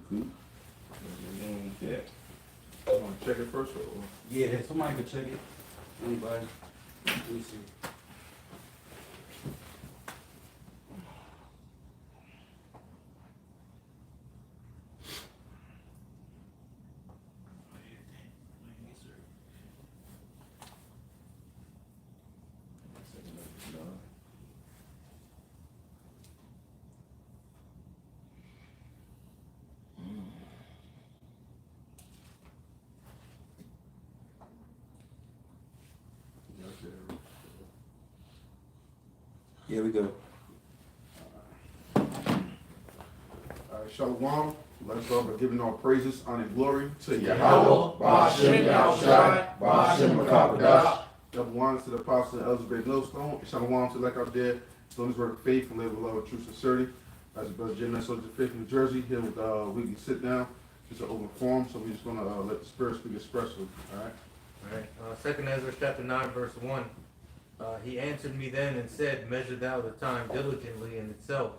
Cool. Yeah. You want to check it first? Or? Yeah, somebody could check it. Anybody? Let me see. Here we go. Shalom. Let's start by giving all praises, honor, and glory to Yahawah, BaHaSham, Yahawashi, BaHaSham, Qadash. Double one to the apostle and elders of GreatMillStone. Shalom to like out there, doing this work of faith and live with love and true sincerity. As Brother GreatMillStone of faith in New Jersey, here with weekly sit down. It's an open forum, so we're just going to let the Spirit speak expressly. All right? All right. 2 Ezra chapter 9, verse 1. He answered me then and said, measure thou the time diligently in itself.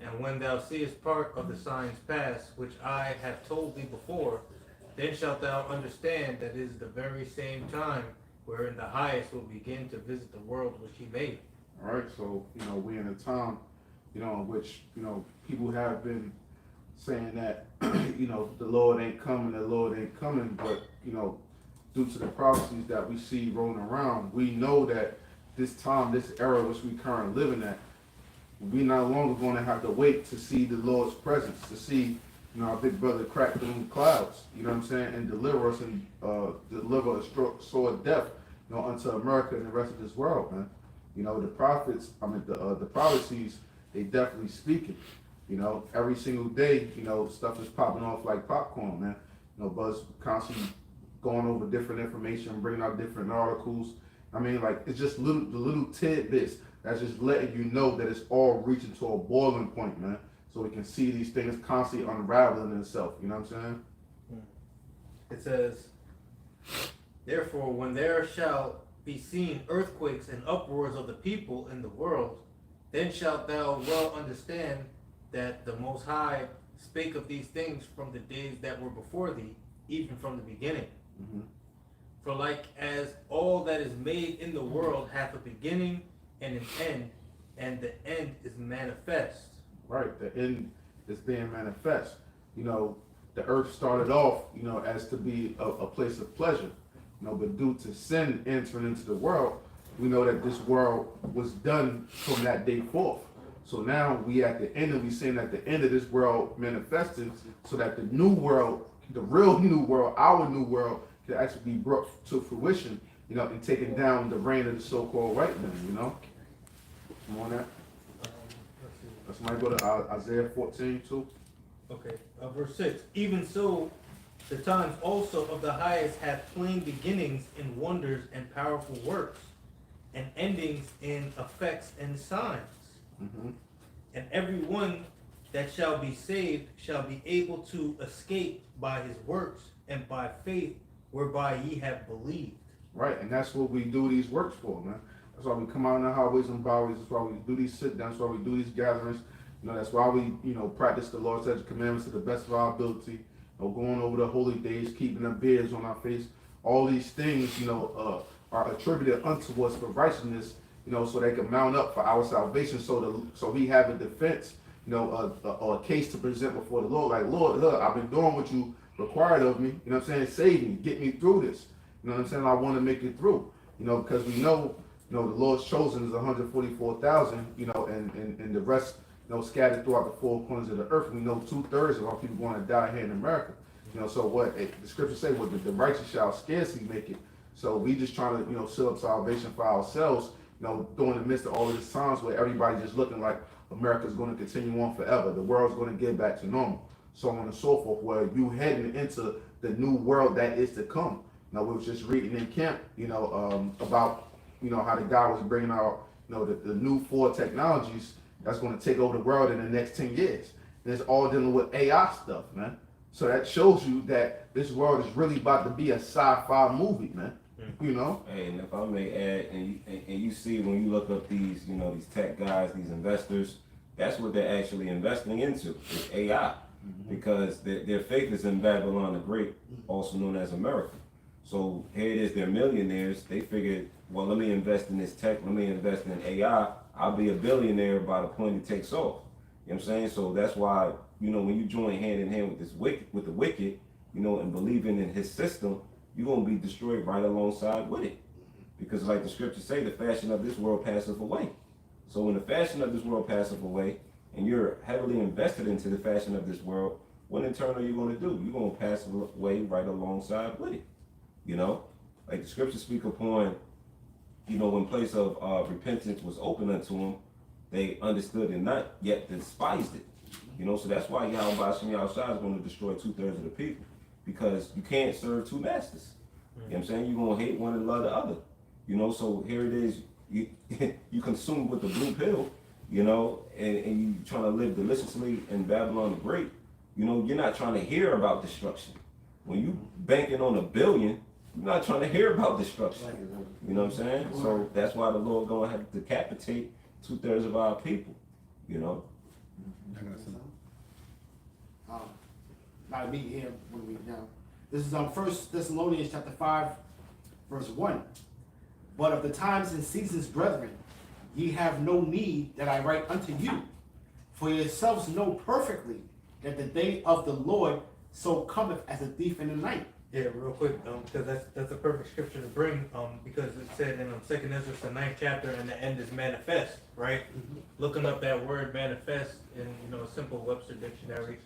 And when thou seest part of the signs pass, which I have told thee before, then shalt thou understand that it is the very same time wherein the highest will begin to visit the world which he made. All right, so, we're in a time, in which, people have been saying that, the Lord ain't coming, but, due to the prophecies that we see rolling around, we know that this time, this era which we currently living at, we no longer going to have to wait to see the Lord's presence, to see, our big brother crack through the clouds, and deliver us and deliver a sword death, unto America and the rest of this world, man. The prophets, the prophecies, they definitely speaking. Every single day, stuff is popping off like popcorn, man. Buzz constantly going over different information, bringing out different articles. It's just the little tidbits that's just letting you know that it's all reaching to a boiling point, man. So we can see these things constantly unraveling itself. You know what I'm saying? It says, therefore, when there shall be seen earthquakes and uproars of the people in the world, then shalt thou well understand that the Most High spake of these things from the days that were before thee, even from the beginning. Mm-hmm. For like as all that is made in the world hath a beginning and an end, and the end is manifest. Right, the end is being manifest. The earth started off, as to be a place of pleasure. But due to sin entering into the world, we know that this world was done from that day forth. So now we at the end, and we saying that the end of this world manifested, so that the new world, the real new world, our new world, can actually be brought to fruition, and taking down the reign of the so-called white man, Come on that. Let's might go to Isaiah 14 too. Okay, verse 6. Even so, the times also of the highest have plain beginnings in wonders and powerful works, and endings in effects and signs. Mm-hmm. And every one that shall be saved shall be able to escape by his works and by faith whereby ye have believed. Right, and that's what we do these works for, man. That's why we come out in the highways and byways. That's why we do these sit-downs. That's why we do these gatherings. That's why we, practice the Lord's commandments to the best of our ability. Going over the holy days, keeping the beards on our face. All these things, are attributed unto us for righteousness, so they can mount up for our salvation. So we have a defense, a case to present before the Lord. Like, Lord, look, I've been doing what you required of me. Save me, get me through this. I want to make it through. Because we know, the Lord's chosen is 144,000. And the rest, scattered throughout the four corners of the earth. We know 2/3 of our people going to die here in America. So what the scriptures say, what the righteous shall scarcely make it. So we just trying to, seal up salvation for ourselves, during the midst of all of these times where everybody's just looking like America's going to continue on forever. The world's going to get back to normal. So on and so forth, where you heading into the new world that is to come. Now, we was just reading in camp, about, how the guy was bringing out, the new 4 technologies that's going to take over the world in the next 10 years. And it's all dealing with AI stuff, man. So that shows you that this world is really about to be a sci-fi movie, man. Hey, and if I may add, and you see when you look up these, these tech guys, these investors, that's what they're actually investing into, is AI. because their faith is in Babylon the Great, also known as America. So here it is, they're millionaires. They figured, well, let me invest in this tech, let me invest in AI. I'll be a billionaire by the point it takes off. You know what I'm saying? So that's why, when you join hand in hand with the wicked, and believing in his system, you're gonna be destroyed right alongside with it. Because like the scriptures say, the fashion of this world passeth away. So when the fashion of this world passeth away, and you're heavily invested into the fashion of this world, what in turn are you gonna do? You're gonna pass away right alongside with it. Like the scriptures speak upon, when place of repentance was open unto them, they understood and not yet despised it. So that's why BaHaSham Yahawashi is going to destroy 2/3 of the people, because you can't serve two masters. You know what I'm saying? You're going to hate one and love the other. So here it is, you consume with the blue pill, and you trying to live deliciously in Babylon the Great. You're not trying to hear about destruction. When you banking on $1 billion, you're not trying to hear about destruction. You know what I'm saying? So that's why the Lord going to have to decapitate 2/3 of our people. Not me here when we down. This is on 1 Thessalonians chapter 5, verse 1. But of the times and seasons, brethren, ye have no need that I write unto you, for yourselves know perfectly that the day of the Lord so cometh as a thief in the night. Yeah, real quick, because that's a perfect scripture to bring, because it said in 2 Ezra, the 9th chapter, and the end is manifest, right? Looking up that word manifest in a simple Webster dictionary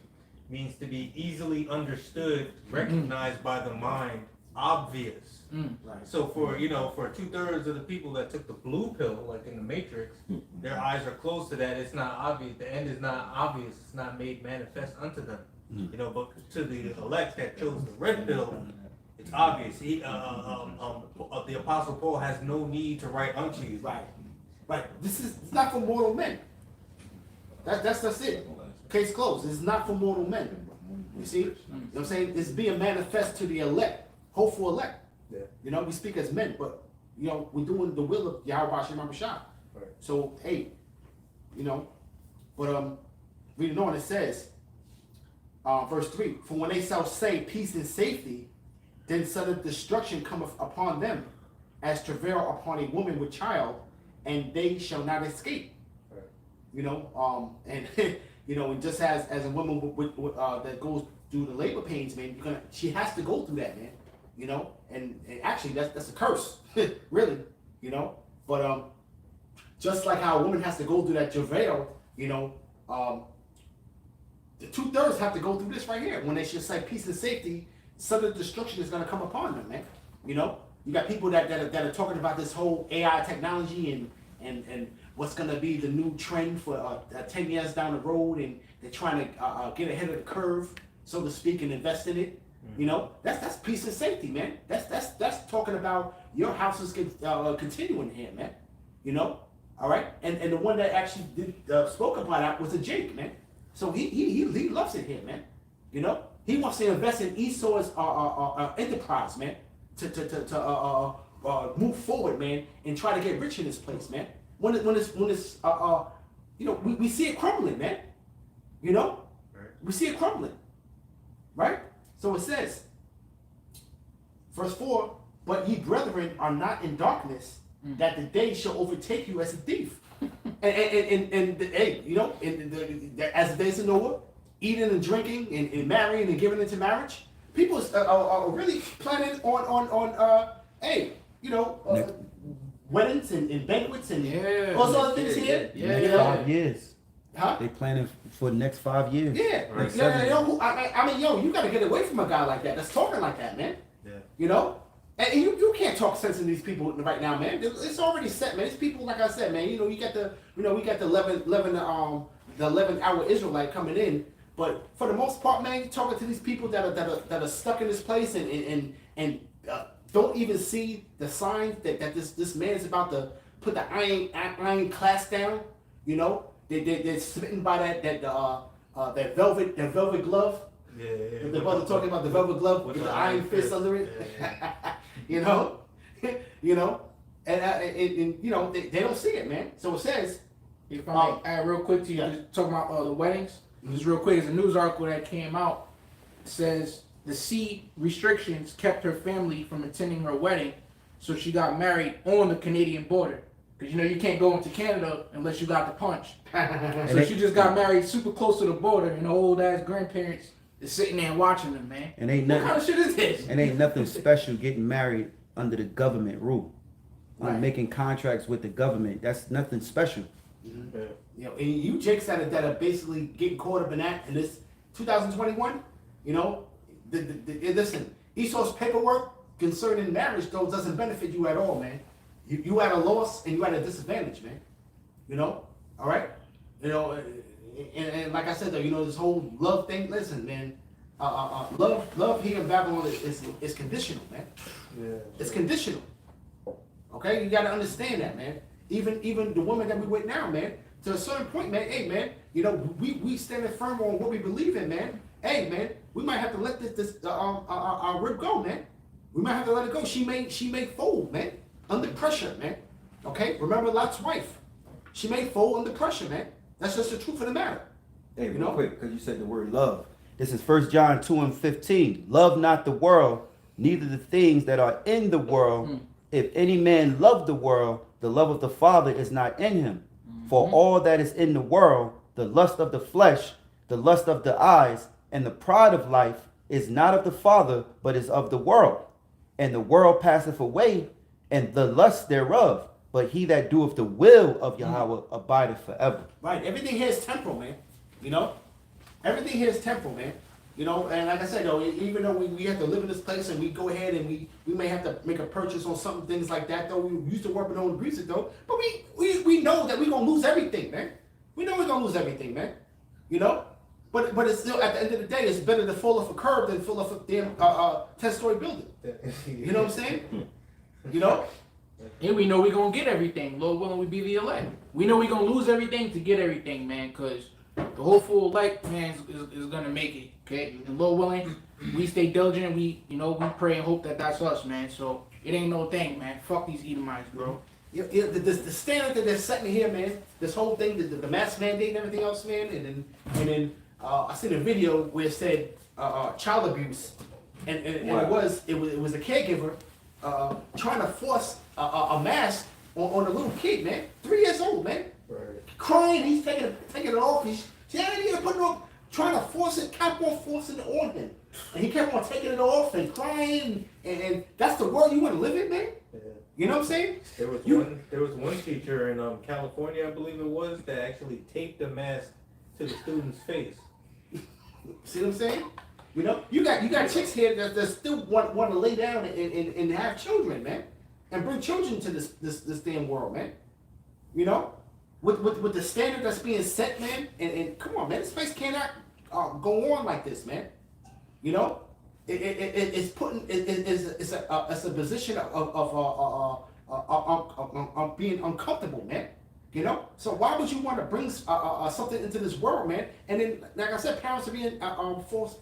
means to be easily understood, recognized by the mind, obvious. Right. So for 2/3 of the people that took the blue pill, like in the Matrix, their eyes are closed to that. It's not obvious. The end is not obvious. It's not made manifest unto them. But to the elect that chose the red pill, it's obvious. The Apostle Paul has no need to write unto you. Right. It's not for mortal men. That's it. Case closed. It's not for mortal men. You see? You know what I'm saying? It's being manifest to the elect, hopeful elect. Yeah. We speak as men, but we're doing the will of Yahawashi BaHaSham. Right. So hey, but reading on, it says, verse 3, for when they shall say peace and safety, then sudden destruction cometh upon them, as travail upon a woman with child, and they shall not escape. Right. And just as a woman that goes through the labor pains, man, she has to go through that, man. And actually that's a curse, really. But just like how a woman has to go through that travail, the 2/3 have to go through this right here. When they should say peace and safety, sudden destruction is going to come upon them, man. You got people that are talking about this whole AI technology and what's going to be the new trend for 10 years down the road, and they're trying to get ahead of the curve, so to speak, and invest in it. That's peace and safety, man. That's talking about your house is continuing here, man. All right. And the one that actually spoke about that was a Jake, man. So he loves it here, man. He wants to invest in Esau's enterprise, man, to move forward, man, and try to get rich in this place, man. When it's we see it crumbling, man. Right. We see it crumbling, right? So it says, verse 4, but ye brethren are not in darkness, that the day shall overtake you as a thief. And as the days of Noah, eating and drinking and marrying and giving into marriage, people are really planning on weddings and banquets and all those other things here. Next 5 years. Huh? They planning for the next 5 years. Yeah. Like You gotta get away from a guy like that that's talking like that, man. Yeah. And you can't talk sense in these people right now, man. It's already set, man. It's people, like I said, man. We got the 11-hour Israelite coming in, but for the most part, man, you're talking to these people that are stuck in this place and don't even see the signs that this man is about to put the iron class down. They're smitten by that velvet glove. Yeah. The brother talking about the velvet glove with the iron fist under it. Yeah. And they don't see it, man. So it says, If I may add real quick to you, talking about the weddings. Just real quick, it's a news article that came out. It says the sea restrictions kept her family from attending her wedding, so she got married on the Canadian border. Because you know you can't go into Canada unless you got the punch. So she just got married super close to the border, and her old ass grandparents is sitting there watching them, man. And ain't What kind nothing. of shit is this? And ain't nothing special getting married under the government rule. Right. Making contracts with the government. That's nothing special. Yeah. You know, and you jakes that are basically getting caught up in that in this 2021. You know, listen, Esau's paperwork concerning marriage though doesn't benefit you at all, man. You at a loss and you at a disadvantage, man. You know, all right. You know, and like I said though, you know this whole love thing. Listen, man, love here in Babylon is conditional, man. Yeah. It's conditional. Okay, you gotta understand that, man. Even the woman that we with now, man, to a certain point, man. Hey, man, you know we standing firm on what we believe in, man. Hey, man, we might have to let this rib go, man. We might have to let it go. She may fold, man, under pressure, man. Okay, remember Lot's wife. She may fold under pressure, man. That's just the truth of the matter. Hey, You real know? quick, because you said the word love. This is 1 John 2:15. Love not the world, neither the things that are in the world. If any man love the world, the love of the Father is not in him. For all that is in the world, the lust of the flesh, the lust of the eyes, and the pride of life is not of the Father, but is of the world. And the world passeth away, and the lust thereof. But he that doeth the will of Yahawah abideth forever. Right. Everything here is temporal, man. You know, everything here is temporal, man. You know, and like I said, though, even though we have to live in this place and we go ahead and we may have to make a purchase on some things like that, though, we used to work with on the though, but we know that we're going to lose everything, man. We know we're going to lose everything, man. You know? But it's still, at the end of the day, it's better to fall off a curb than fall off a damn 10-story building. You know what I'm saying? You know? And we know we're gonna get everything. Lord willing, we be the elect. We know we're gonna lose everything to get everything, man, because the hopeful elect, man, is gonna make it, okay? And Lord willing, we stay diligent. We pray and hope that that's us, man. So it ain't no thing, man. Fuck these Edomites, bro. Yeah, the standard that they're setting here, man, this whole thing, the mask mandate and everything else, man, and then I seen a video where it said child abuse, and Wow. it was a caregiver trying to force a mask on a little kid, man, 3 years old, man, Right. crying. He's taking it off. He's putting it on, trying to force it, kept on forcing it on him, and he kept on taking it off and crying, and that's the world you want to live in, man. Yeah. You know what I'm saying? There was one teacher in California, I believe it was, that actually taped a mask to the student's face. See what I'm saying? You know, you got chicks here that still want to lay down and have children, man, and bring children to this damn world, man. You know, with the standard that's being set, man, and come on, man, this place cannot go on like this, man. You know, it's a position of being uncomfortable, man. You know, so why would you want to bring something into this world, man? And then, like I said, parents are being forced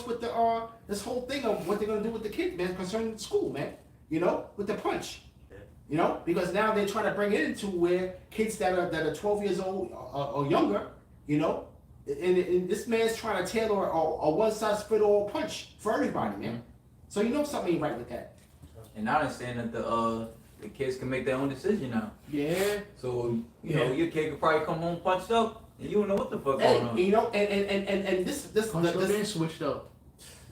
with this whole thing of what they're gonna do with the kids, man, concerning school, man. You know, with the punch. You know, because now they're trying to bring it into where kids that are 12 years old or younger, you know, and this man's trying to tailor a one-size-fits-all punch for everybody, man. So you know something ain't right with that. And I understand that the kids can make their own decision now. Yeah. So you know your kid could probably come home punched up, and you don't know what the fuck Hey, going on. you know, and this Been switched up.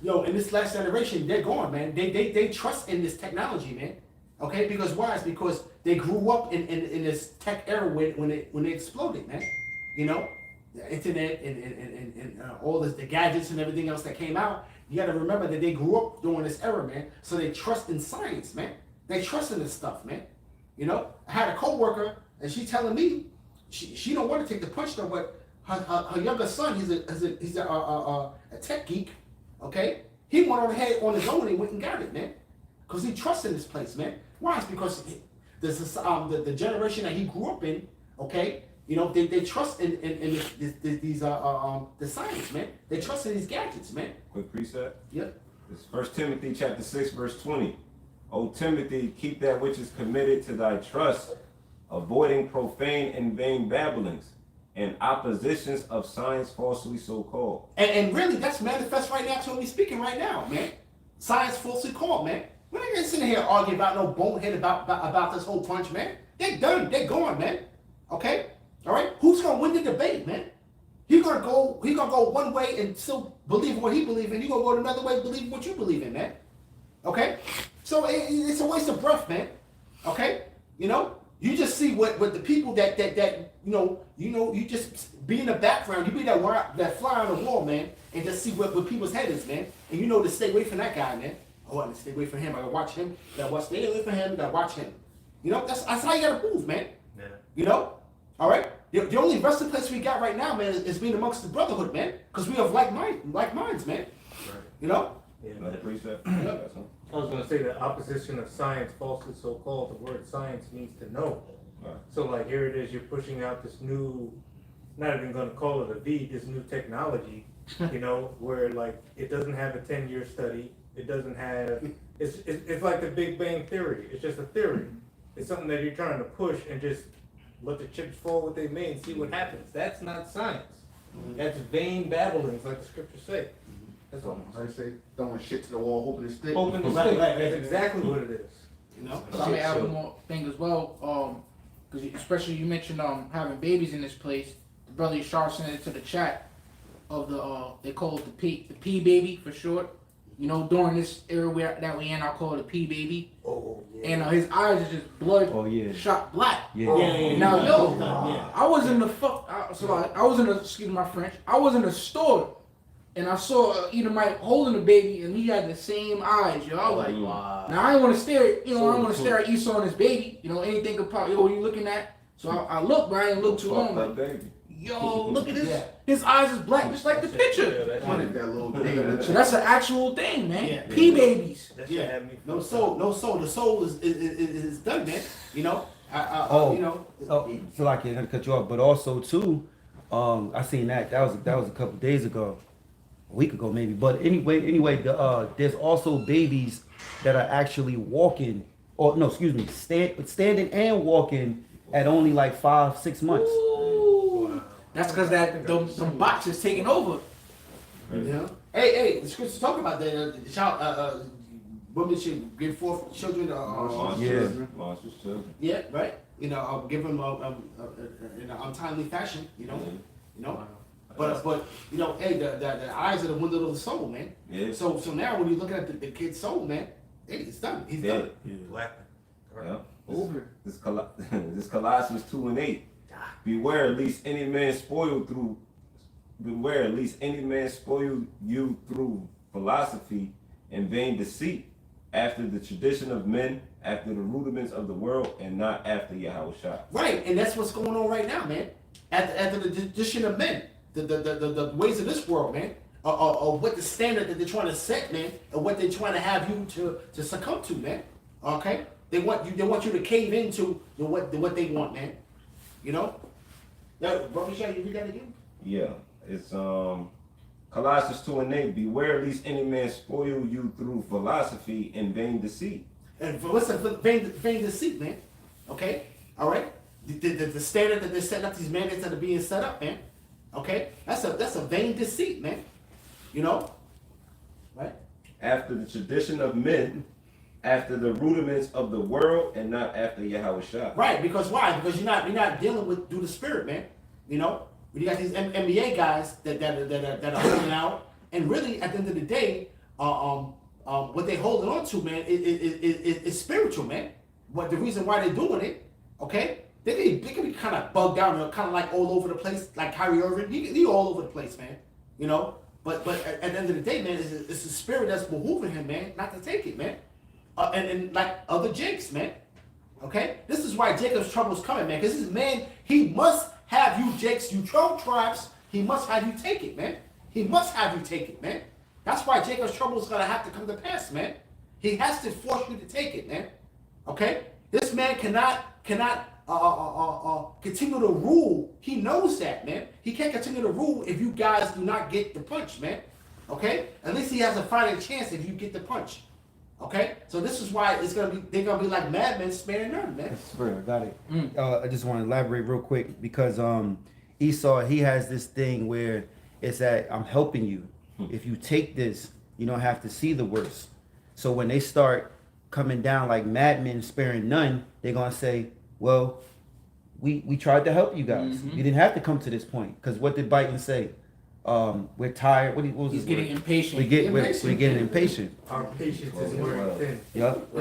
yo, in this last generation, they're gone, man. They trust in this technology, man. Okay, because why? It's because they grew up in this tech era when they exploded, man. You know, the internet and all the gadgets and everything else that came out. You got to remember that they grew up during this era, man. So they trust in science, man. They trust in this stuff, man. You know, I had a coworker, and she telling me she don't want to take the punch though, but her younger son, he's a tech geek, okay? He went on ahead on his own and went and got it, man, because he trusts in this place, man. Why? It's because the generation that he grew up in, okay? You know, they trust in the science, man. They trust in these gadgets, man. Quick precept. Yep. It's 1 Timothy chapter 6, verse 20. O Timothy, keep that which is committed to thy trust, avoiding profane and vain babblings, and oppositions of science falsely so called. And really, that's manifest right now, totally speaking right now, man. Science falsely called, man. We're not gonna sit here arguing about no bonehead about this whole punch, man. They're done. They're gone, man. Okay? All right? Who's gonna win the debate, man? He gonna go one way and still believe what he believes in. You gonna go another way and believe what you believe in, man. Okay? So it's a waste of breath, man. Okay? You know? You just see what the people that you just be in the background, you be that fly on the wall, man, and just see what people's head is, man. And you know to stay away from that guy, man. Oh, I gotta stay away from him. I gotta watch him. Stay away from him. Gotta watch him. You know, that's how you gotta move, man. Yeah. You know? All right? The only resting place we got right now, man, is being amongst the brotherhood, man. Because we have like minds, man. Right. You know? Yeah. Another precept? I was going to say the opposition of science, falsely so called. The word science means to know. Right. So like here it is, you're pushing out this new, not even going to call it a V, this new technology, you know, where like it doesn't have a 10-year study. It doesn't have, it's like the Big Bang Theory. It's just a theory. It's something that you're trying to push and just let the chips fall what they may and see what happens. That's not science. That's vain babblings, like the scriptures say. That's all I'm I say throwing shit to the wall, hoping to stick. Open the Right, stick. right, That's right. exactly what it is. You know? So I'm gonna add one more thing as well, because especially you mentioned having babies in this place. The brother Yashar sent it to the chat of the they call it the P baby for short. You know, during this era that we in, I call it a P baby. Oh, yeah. And his eyes are just blood Oh, yeah. shot black. Yeah. Now, yo, Yeah. I was in the I was in the, excuse my French, I was in a store and I saw Edomite holding the baby and he had the same eyes, yo. I was like, Wow. now I ain't want to stare, I don't want to stare at Esau and his baby, anything could pop, yo, what you looking at? So I looked, but I didn't look too long. Fucked up Like, baby. yo, look at this. Yeah. His eyes is black, just like the picture. Yeah, that Wanted shit- that little thing. So that's an actual thing, man. Yeah. P babies. that shit Yeah. had me No fucked soul, up. no soul. The soul is done, man. You know? Oh. You know? Oh, so like I'm gonna cut you off, but also too, I seen that was a couple days ago, a week ago maybe. But anyway, there's also babies that are actually walking, or no, excuse me, standing and walking at only like 5-6 months. Ooh. That's because some bots is taking over. You know? Hey, the scriptures talk about that. The child, women should give forth children. Lost Yeah. children. Lost his children. Yeah, right. You know, give them in an untimely fashion. You know, Mhm. you know. But you know, hey, the eyes are the window of the soul, man. Yeah. So now when you look at the kid's soul, man, hey, it's done. He's Yeah. done. Black. Yeah. Over. This Colossians 2:8. Beware lest any man spoil you through philosophy and vain deceit, after the tradition of men, after the rudiments of the world, and not after Yahawashi. Right, and that's what's going on right now, man. After the tradition of men, the ways of this world, man, or what the standard that they're trying to set, man, or what they're trying to have you to succumb to, man. Okay, they want you to cave into what they want, man. You know. Now, Brother Shah, you read that again? Yeah, it's Colossians 2:8. Beware lest any man spoil you through philosophy and vain deceit. And for what's a vain deceit, man? Okay, all right. The standard that they're setting up, these mandates that are being set up, man. Okay, that's a vain deceit, man. You know, right? After the tradition of men, after the rudiments of the world, and not after Yahawashi. Right, because why? Because you're not dealing with through the spirit, man. You know, when you got these NBA guys that are holding out, and really at the end of the day, what they holding on to, man, is spiritual, man. What the reason why they're doing it, okay? They can be kind of bugged out, or kind of like all over the place, like Kyrie Irving. He all over the place, man. You know, but at the end of the day, man, it's the spirit that's behooving him, man, not to take it, man. And like other Jakes, man. Okay? This is why Jacob's trouble is coming, man. Because this man, he must have you, Jakes, you 12 tribes, he must have you take it, man. He must have you take it, man. That's why Jacob's trouble is going to have to come to pass, man. He has to force you to take it, man. Okay? This man cannot continue to rule. He knows that, man. He can't continue to rule if you guys do not get the punch, man. Okay? At least he has a fighting chance if you get the punch. Okay, so this is why they're gonna be like madmen sparing none, man. That's real, got it. I just want to elaborate real quick because Esau, he has this thing where it's that I'm helping you. If you take this, you don't have to see the worst. So when they start coming down like madmen sparing none, they're gonna say, well, we tried to help you guys. You didn't have to come to this point. Because what did Biden say? We're tired. What was He's his getting word? impatient. We're getting impatient. Our patience is wearing thin. Yep.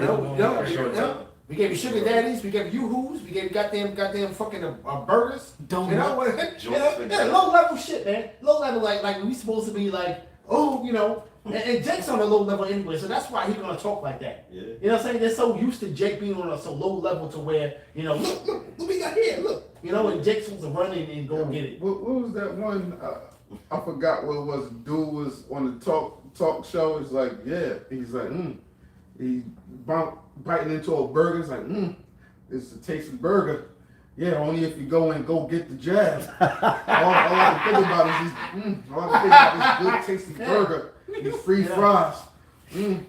We gave you sugar daddies, we gave you who's, we gave you goddamn fucking burgers. Don't You know what? Low level shit, man. Low level, like we supposed to be like, oh, you know. And Jake's on a low level anyway, so that's why he's gonna talk like that. Yeah. You know what I'm saying? They're so used to Jake being on a so low level to where, you know, look what we got here, look. You know, and Jake's supposed to run in and go get it. What was that one? I forgot what it was. Dude was on the talk show. It's like, yeah. He's like, he biting into a burger. It's like, it's a tasty burger. Yeah, only if you go and go get the jab. all I can think about is this good tasty burger. These free fries. And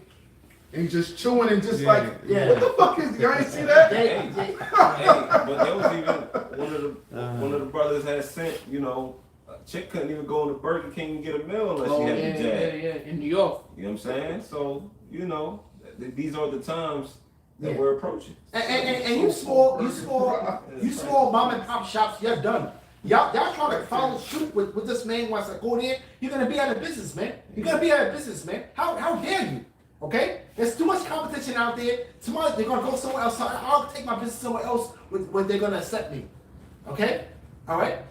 he's just chewing and just like, what the fuck is? Y'all ain't see that? Hey, but there was even one of the brothers had sent, you know, a chick couldn't even go into Burger King and get a meal unless she had the jab. In New York. You know what I'm saying? So, you know, these are the times that we're approaching. And you small mom and pop shops, you're done. Y'all trying to follow suit with this man wants to go there. You're gonna be out of business, man. You're gonna be out of business, man. How dare you? Okay? There's too much competition out there. Tomorrow they're gonna go somewhere else. I'll take my business somewhere else when they're gonna accept me. Okay? All right?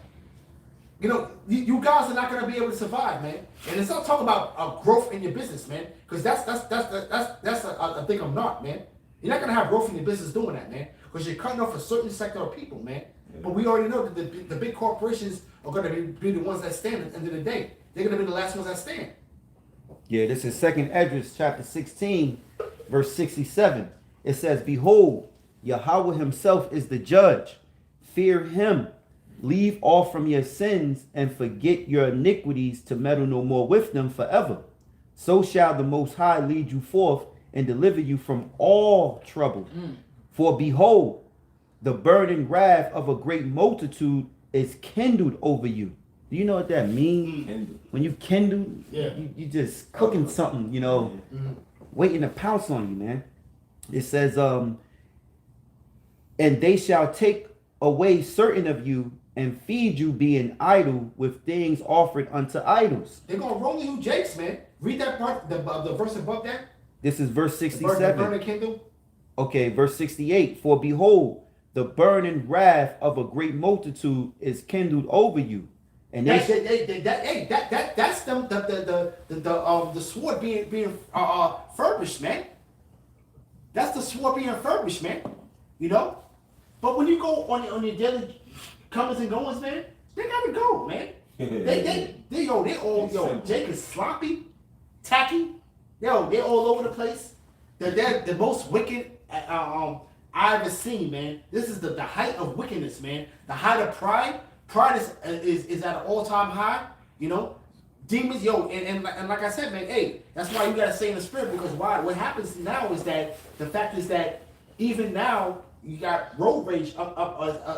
You know, you guys are not gonna be able to survive, man. And it's not talking about growth in your business, man. Because that's a thing of not, man. You're not gonna have growth in your business doing that, man. Because you're cutting off a certain sector of people, man. But we already know that the big corporations are going to be the ones that stand at the end of the day. They're going to be the last ones that stand. Yeah, this is 2nd Esdras chapter 16, verse 67. It says, behold, Yahawah himself is the judge. Fear him. Leave off from your sins and forget your iniquities to meddle no more with them forever. So shall the Most High lead you forth and deliver you from all trouble. For behold, the burning wrath of a great multitude is kindled over you. Do you know what that means? When you kindle, you just cooking something, you know, waiting to pounce on you, man. It says, and they shall take away certain of you and feed you being idle with things offered unto idols. They're going to roll you Jakes, man. Read that part, the verse above that. This is verse 67. The burning kindle. Okay, verse 68. For behold, the burning wrath of a great multitude is kindled over you, and that's them the sword being furbished, man. That's the sword being furbished, man. You know, but when you go on your daily comings and goings, man, they gotta go, man. They all Jake is sloppy, tacky. They're all over the place. They're the most wicked. I've ever seen, man. This is the height of wickedness, man. The height of pride. Pride is at an all-time high. You know, demons, and like I said, man. Hey, that's why you gotta stay in the spirit, because why? What happens now is that the fact is that even now you got road rage up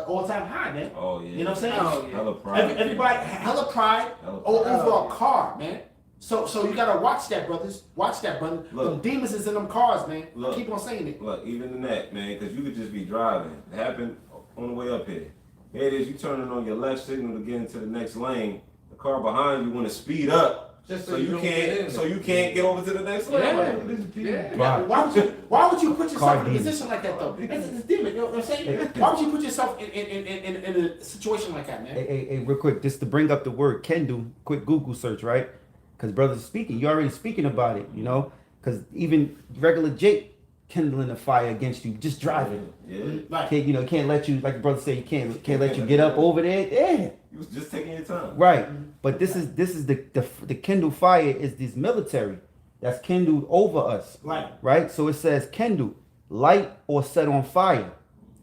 all-time high, man. Oh yeah. You know what I'm saying? Oh, yeah. Hella pride. Everybody hella pride over a car, man. So you gotta watch that, brothers. Watch that, brother. Them demons is in them cars, man. Look, keep on saying it. Look, even in that, man, because you could just be driving. It happened on the way up here. Here it is, you turning on your left signal to get into the next lane. The car behind you want to speed up, Just so you can't get over to the next lane. Yeah. Why would you put yourself in a position like that, though? It's demon. You know what I'm saying? Why would you put yourself in a situation like that, man? Hey, real quick, just to bring up the word kindle, quick Google search, right? Because brothers are speaking, you're already speaking about it, you know? Because even regular Jake kindling a fire against you, just driving. Yeah. Right. Can't let you, like the brother said, can't let you get up over there. Yeah. You was just taking your time. Right. But this is the kindle fire is this military that's kindled over us. Right. Right? So it says kindle, light or set on fire.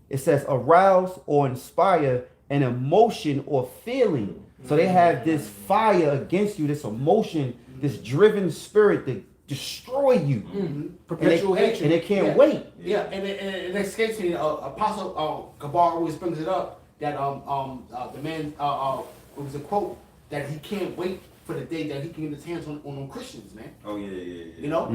It says arouse or inspire an emotion or feeling. So they have this fire against you, this emotion, this driven spirit that destroy you. Perpetual hatred. And they can't wait. Yeah, and it escapes me. Apostle Gabar always brings it up. the man it was a quote that he can't wait for the day that he can get his hands on Christians, man. Oh yeah. You know,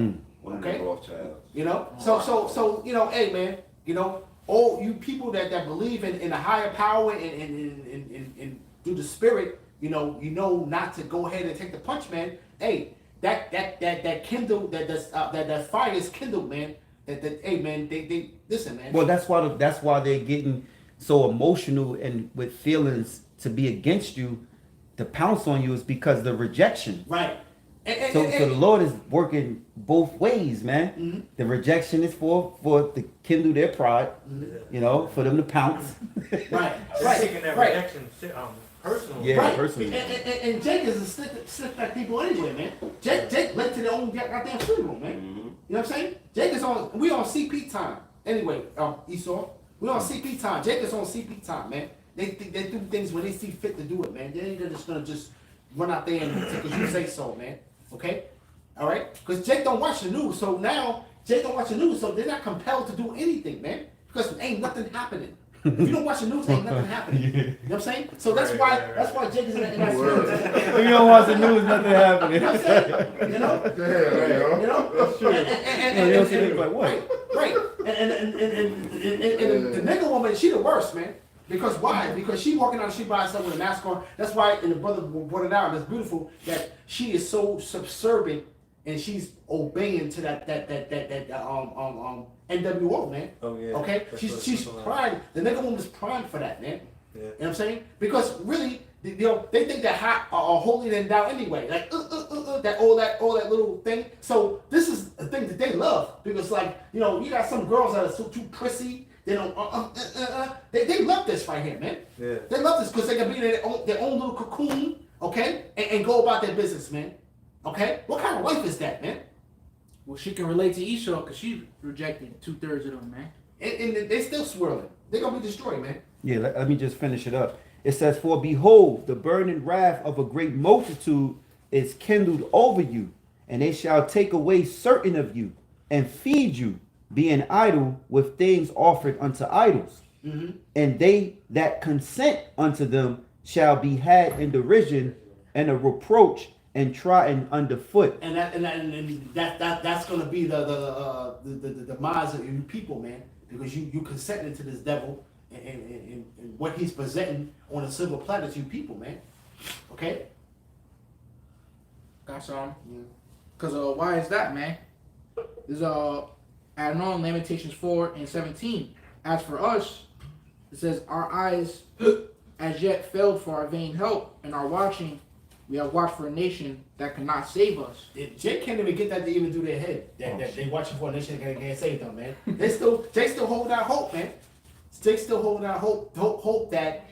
One okay. of the Rawchaa. You know, so you know, hey man, you know, all you people that believe in a higher power and through the spirit, you know not to go ahead and take the punch, man. Hey, that kindle that fire is kindled, man. That hey man, they listen, man. Well, that's why they're getting so emotional and with feelings to be against you, to pounce on you, is because of the rejection. Right. So the Lord is working both ways, man. Mm-hmm. The rejection is for to kindle their pride, you know, for them to pounce. Right. They're taking that Right. rejection personally. Yeah, Right. personally. And Jake is a stiff back people anyway, man. Jake led to their own goddamn funeral, man. Mm-hmm. You know what I'm saying? Jake is we on CP time. Anyway, Esau, we on CP time. Jake is on CP time, man. They do things when they see fit to do it, man. They ain't just gonna just run out there and take because you say so, man. Okay? All right? Because Jake don't watch the news, so now Jake don't watch the news, so they're not compelled to do anything, man. Because ain't nothing happening. If you don't watch the news, ain't nothing happening. You know what I'm saying? So that's why Jake is in that spirit. If you don't watch the news, nothing happening. You know what I'm saying? You know? You know? And You don't see niggas like, what? Right. And the nigga woman, she the worst, man. Because why? Because she walking down the street by herself with a mask on. That's why, and the brother brought it out, and it's beautiful, that she is so subservient and she's obeying to that NWO, man. Oh yeah. Okay? That's She's what- primed. The nigga woman is primed for that, man. Yeah. You know what I'm saying? Because really, you know, they think they're hot or holier than thou anyway. Like that all that little thing. So this is a thing that they love because, like, you know, you got some girls that are so too prissy. They don't. They love this right here, man. Yeah. They love this because they can be in their own little cocoon, okay, and go about their business, man. Okay, what kind of life is that, man? Well, she can relate to Esau because she rejected 2/3 of them, man. And they still swirling. They're gonna be destroyed, man. Yeah, let me just finish it up. It says, "For behold, the burning wrath of a great multitude is kindled over you, and they shall take away certain of you, and feed you, being idle with things offered unto idols. Mm-hmm. And they that consent unto them shall be had in derision and a reproach and trodden underfoot." And that's gonna be the demise of you people, man, because you consenting to this devil and what he's presenting on a silver platter to you people, man. Okay. Got some. Yeah. Cause why is that, man? There's adding on Lamentations 4:17. As for us, it says our eyes as yet failed for our vain help, and our watching we have watched for a nation that cannot save us. Jake can't even get that to even through their head. That they watching for a nation that can't save them, man. Jake still holding out hope, man. Jake still holding out hope that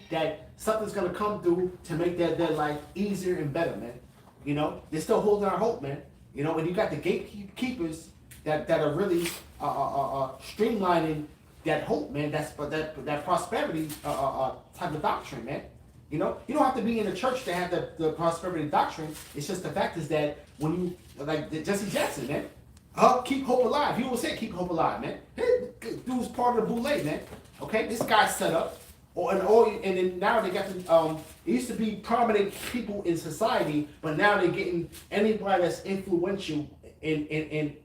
something's gonna come through to make their life easier and better, man. You know, they're still holding out hope, man. You know, and you got the gatekeepers that are really streamlining that hope, man. That prosperity type of doctrine, man. You know, you don't have to be in the church to have the prosperity doctrine. It's just the fact is that when you, like Jesse Jackson, man, keep hope alive. He always said keep hope alive, man. Hey, dude's part of the boule, man. Okay, this guy's set up, and then now they got the it used to be prominent people in society, but now they're getting anybody that's influential in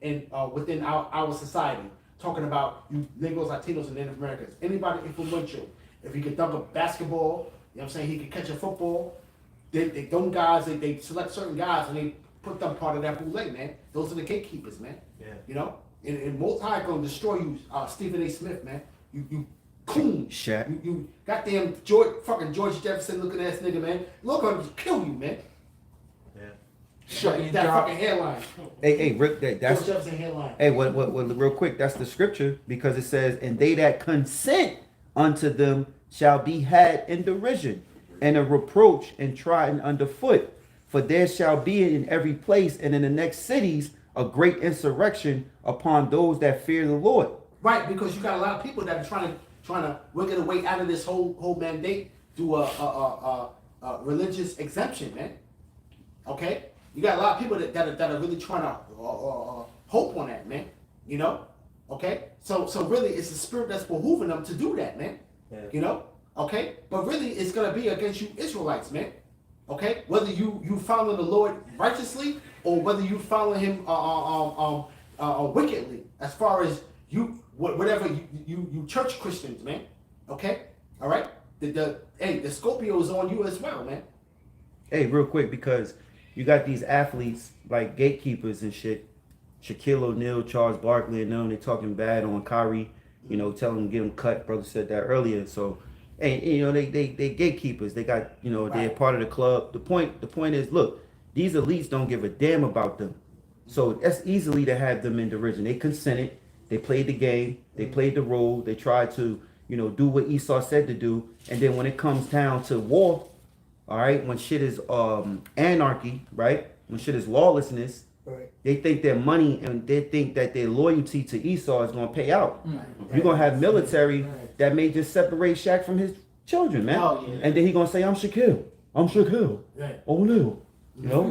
within our society. Talking about you Negroes, Latinos, and Native Americans. Anybody influential. If he could dunk a basketball, you know what I'm saying, he could catch a football. Them guys, they select certain guys and they put them part of that boule, man. Those are the gatekeepers, man. Yeah. You know? And Most High gonna destroy you, Stephen A. Smith, man. You coon. Shaq. You goddamn fucking George Jefferson looking ass nigga, man. Look, gonna kill you, man. Yeah. Shut that fucking hairline. Hey, Rick, that's George Jefferson hairline. hey, what, real quick, that's the scripture because it says, "And they that consent unto them shall be had in derision, and a reproach and trodden underfoot. For there shall be in every place and in the next cities a great insurrection upon those that fear the Lord." Right, because you got a lot of people that are trying to wiggle their way out of this whole mandate through a religious exemption, man. Okay, you got a lot of people that are really trying to hope on that, man. You know, okay. So really, it's the spirit that's behooving them to do that, man. Yeah. You know, okay? But really, it's gonna be against you Israelites, man. Okay, whether you follow the Lord righteously or whether you follow Him wickedly, as far as whatever you church Christians, man. Okay, all right. The Scorpio is on you as well, man. Hey, real quick, because you got these athletes like gatekeepers and shit. Shaquille O'Neal, Charles Barkley, and them, they talking bad on Kyrie. You know, telling him to get him cut. Brother said that earlier. So, and you know, they gatekeepers. They got, you know, they're part of the club. The point is, look, these elites don't give a damn about them. So that's easily to have them in derision. They consented. They played the game. They played the role. They tried to, you know, do what Esau said to do. And then when it comes down to war, all right, when shit is anarchy, right? When shit is lawlessness, Right. they think their money and they think that their loyalty to Esau is gonna pay out. You're gonna have military that may just separate Shaq from his children, man. Oh, yeah. And then he gonna say, I'm Shaquille. Right. O'Neal. You know,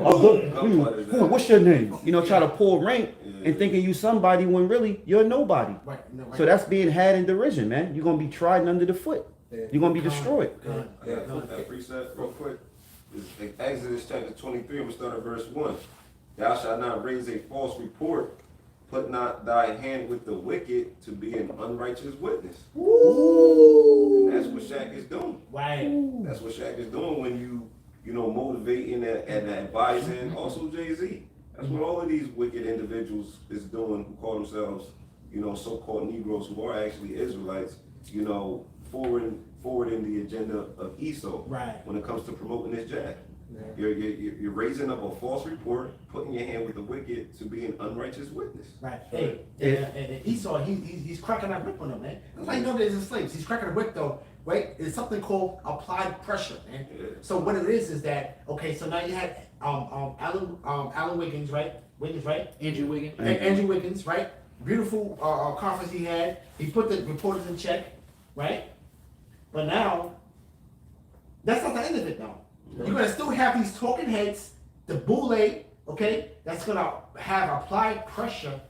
what's your name? You know, try to pull rank and thinking you somebody when really you're nobody. Right. No, right. So that's being had in derision, man. You're gonna be trodden under the foot. You're gonna be destroyed. That precept real quick. Is Exodus chapter 23, we'll start at verse 1. Thou shalt not raise a false report, put not thy hand with the wicked to be an unrighteous witness. Ooh. And that's what Shaq is doing. Right. That's what Shaq is doing when you know, motivating and advising. Also Jay-Z. That's what all of these wicked individuals is doing who call themselves, you know, so-called Negroes who are actually Israelites, you know, forwarding the agenda of Esau when it comes to promoting this jab. You're raising up a false report, putting your hand with the wicked to be an unrighteous witness. Right. Hey, and Esau, he's cracking that whip on them, man. That's how you know there's slaves. He's cracking a whip though, right? It's something called applied pressure, man. Yeah. So what it is that okay? So now you had Alan Wiggins, right? Andrew Wiggins. Andrew Wiggins, right? Beautiful conference he had. He put the reporters in check, right? But now, that's not the end of it now. You're gonna still have these talking heads, the boule, okay, that's gonna have applied pressure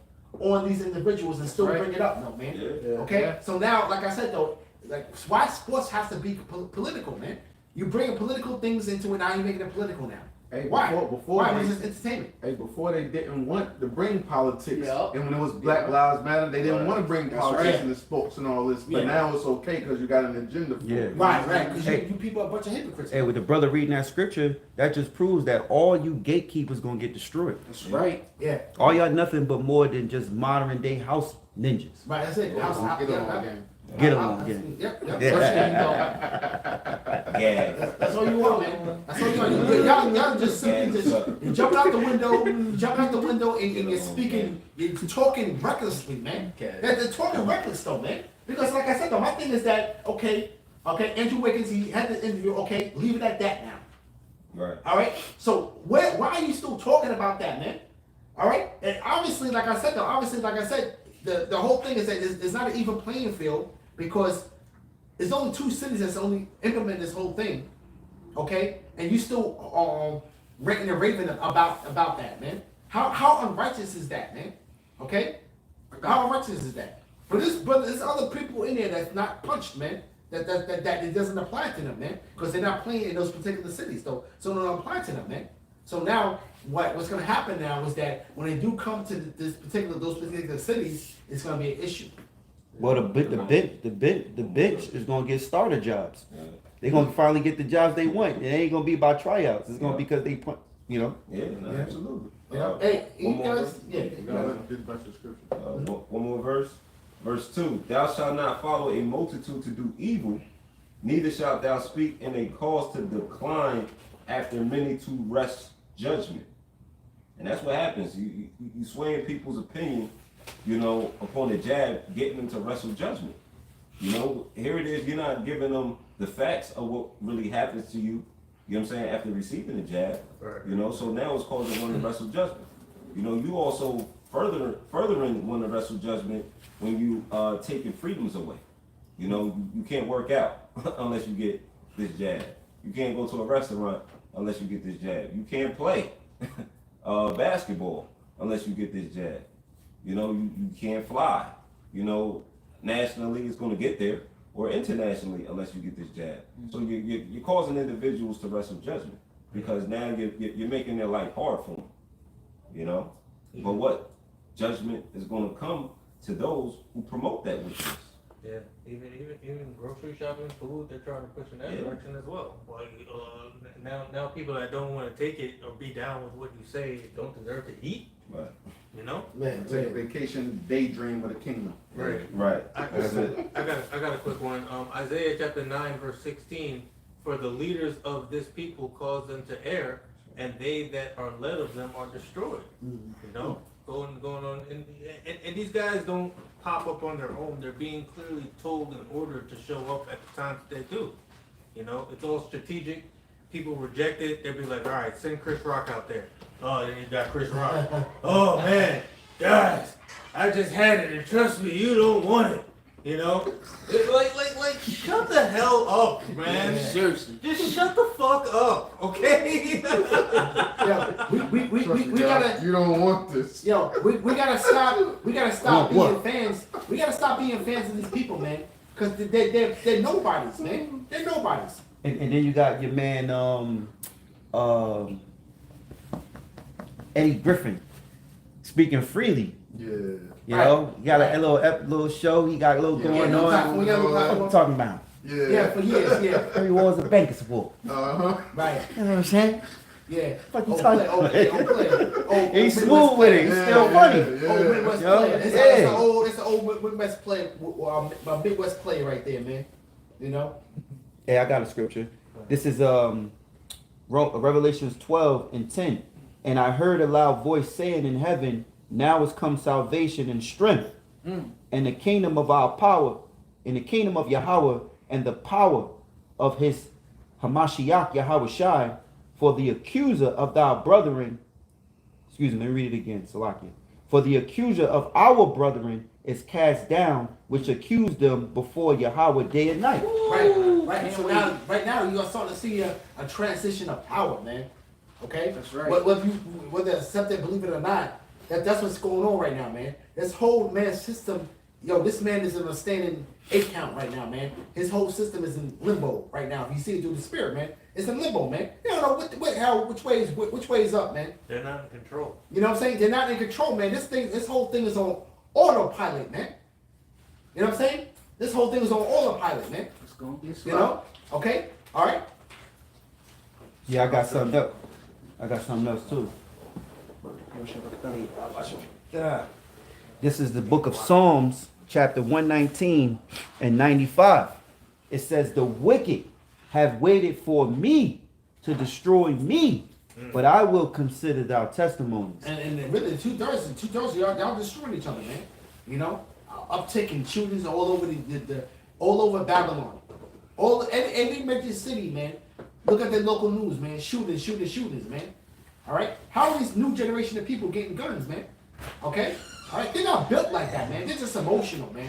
on these individuals and still bring it up, no man. Yeah. Okay, so now, like I said though, like why sports has to be political, man? You bring political things into it now. You're making it political now. Hey, Why? before Why? they- It's just entertainment. Hey, before they didn't want to bring politics, Yeah. and when it was Black Lives Matter, they didn't want to bring That's politics right. in the sports and all this. But Yeah. now it's okay because you got an agenda for it. Right, because Hey. you people are a bunch of hypocrites. Hey, with the brother reading that scripture, that just proves that all you gatekeepers gonna get destroyed. That's right. Yeah, All y'all nothing but more than just modern day house ninjas. right. That's it. House, Get yeah, on again. Get 'em on again. Yep. Yeah. That's all you want, man. That's all you want. Y'all just simply just you're jumping out the window, and you're speaking, you're talking recklessly, man. They're talking reckless though, man. Because like I said though, my thing is that okay, Andrew Wiggins, he had the interview. Okay, leave it at that now. Right. All right. So why are you still talking about that, man? All right. And obviously, like I said, the whole thing is that it's not an even playing field because there's only two cities that's only implement this whole thing. Okay, and you still ranting and raving about that, man. How unrighteous is that, man? Okay, how unrighteous is that? But there's other people in there that's not punched, man. That it doesn't apply to them, man, because they're not playing in those particular cities, though. So it don't apply to them, man. So now what's going to happen now is that when they do come to those particular cities, it's going to be an issue. Well, the bench is gonna get starter jobs. They're gonna finally get the jobs they want. It ain't gonna be by tryouts. It's gonna be because they put, you know. Yeah, no, absolutely. Hey, you one more guys, verse. yeah. You gotta get the best description. One more verse. Verse 2. Thou shalt not follow a multitude to do evil, neither shalt thou speak in a cause to decline after many to wrest judgment. And that's what happens. You swaying people's opinion, you know, upon the jab, getting them to wrestle judgment. You know, here it is, you're not giving them the facts of what really happens to you, you know what I'm saying, after receiving the jab. Right. You know, so now it's causing one to wrestle judgment. You know, you also furthering one to wrestle judgment when you taking freedoms away. You know, you can't work out unless you get this jab. You can't go to a restaurant unless you get this jab. You can't play basketball unless you get this jab. You know, you can't fly. You know, nationally it's going to get there. or internationally unless you get this jab. So you're causing individuals to wrestle judgment because now you're making their life hard for them, you know? But what? Judgment is going to come to those who promote that wickedness. Yeah, even grocery shopping, food, they're trying to push in that direction as well. Like now people that don't want to take it or be down with what you say don't deserve to eat. Right. You know? Man, Take a vacation, daydream of the kingdom. Right. Right. I got a quick one. Isaiah chapter 9 verse 16. For the leaders of this people cause them to err, and they that are led of them are destroyed. You know, going on, and these guys don't pop up on their own. They're being clearly told and ordered to show up at the times that they do. You know, it's all strategic. People reject it. They'll be like, all right, send Chris Rock out there. Oh, then you got Chris Rock. Oh man, guys, I just had it, and trust me, you don't want it. You know, like, shut the hell up, man. Seriously. Just shut the fuck up, okay? yo, we gotta. You don't want this. Yo, we gotta stop. We gotta stop What? being fans. We gotta stop being fans of these people, man. Cause they're nobodies, man. They're nobodies. And then you got your man Eddie Griffin speaking freely. Yeah. You know, he got a little show. He got a little going on. We What gotta, you talking about? yeah, for years, yeah. Every war's a bank of support. Uh-huh. Right. You know what I'm saying? Yeah. Fuck you Oh, talking play. Oh, He's Midwest smooth with it. He's Yeah, still yeah, funny. yeah. Oh, Midwest Yo, player. That's yeah. the old Midwest player. My Midwest player right there, man. You know. Hey, I got a scripture. This is Revelations 12:10. And I heard a loud voice saying in heaven, now has come salvation and strength, and the kingdom of our power, in the kingdom of Yahawah, and the power of his Hamashiach Yahawashi, for the accuser of thy brethren, excuse me, let me read it again, Salakia. For the accuser of our brethren is cast down, which accused them before Yahawah day and night. Right. So now, right now, you are starting to see a transition of power, man. Okay. That's right. Whether accept it, believe it or not, that's what's going on right now, man. This whole system, yo, this man is in a standing 8 count right now, man. His whole system is in limbo right now. If you see it through the spirit, man, it's in limbo, man. You don't know which way is up, man. They're not in control. You know what I'm saying? They're not in control, man. This whole thing is on autopilot, man. You know what I'm saying? This whole thing is on autopilot, man. It's gonna be a You slap. know? Okay? All right? Yeah, I got something else. I got something else too. Yeah. This is the book of Psalms, chapter 119 and 95. It says, the wicked have waited for me to destroy me, but I will consider thy testimonies. And really, two-thirds, y'all destroying each other, man. You know? Uptick in shootings all over all over Babylon. Every major city, man. Look at the local news, man. Shootings, man. All right? How are these new generation of people getting guns, man? Okay? All right? They're not built like that, man. They're just emotional, man.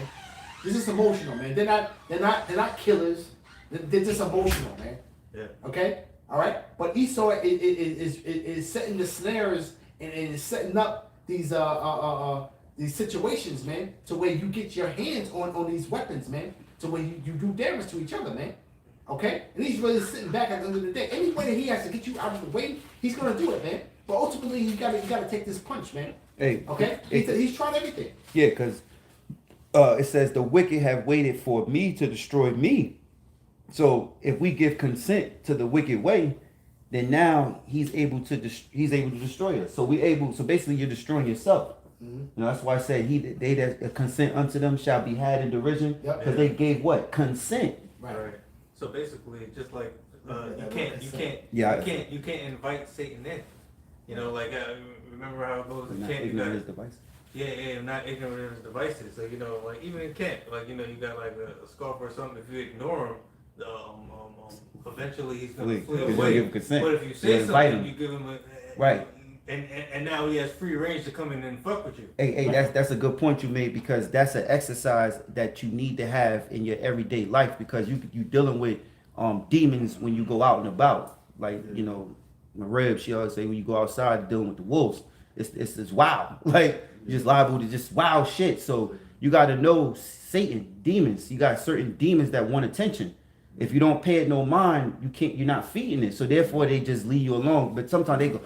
They're just emotional, man. They're not killers. They're just emotional, man. Yeah. Okay? All right? But Esau is setting the snares and is setting up these situations, man, to where you get your hands on these weapons, man, to where you do damage to each other, man. Okay? And he's really sitting back at the end of the day. Any way that he has to get you out of the way, he's gonna do it, man. But ultimately, you gotta take this punch, man. Hey, Okay? He's trying everything. yeah, because it says the wicked have waited for me to destroy me. So if we give consent to the wicked way, then now he's able to destroy us. So basically you're destroying yourself. Mm-hmm. You know, that's why I said they that consent unto them shall be had in derision. Yep. Because they gave what? Consent. Right. So basically, just like you can't invite Satan in. You know, like remember how it goes in Not camp. ignorant of his device. Yeah, not ignorant of his devices. So you know, like even in camp, like you know, you got like a scarf or something. If you ignore him, eventually he's gonna flee Because away. you give consent. But if you You say invite something, him. you give him a Right. And now he has free range to come in and fuck with you. Hey, that's a good point you made, because that's an exercise that you need to have in your everyday life, because you dealing with demons when you go out and about. Like, you know, my Reb, she always say when you go outside dealing with the wolves, it's wild. Like, you're just liable to just wild shit. So You got to know Satan, demons. You got certain demons that want attention. If you don't pay it no mind, you're not feeding it. So therefore, they just leave you alone. But sometimes they go,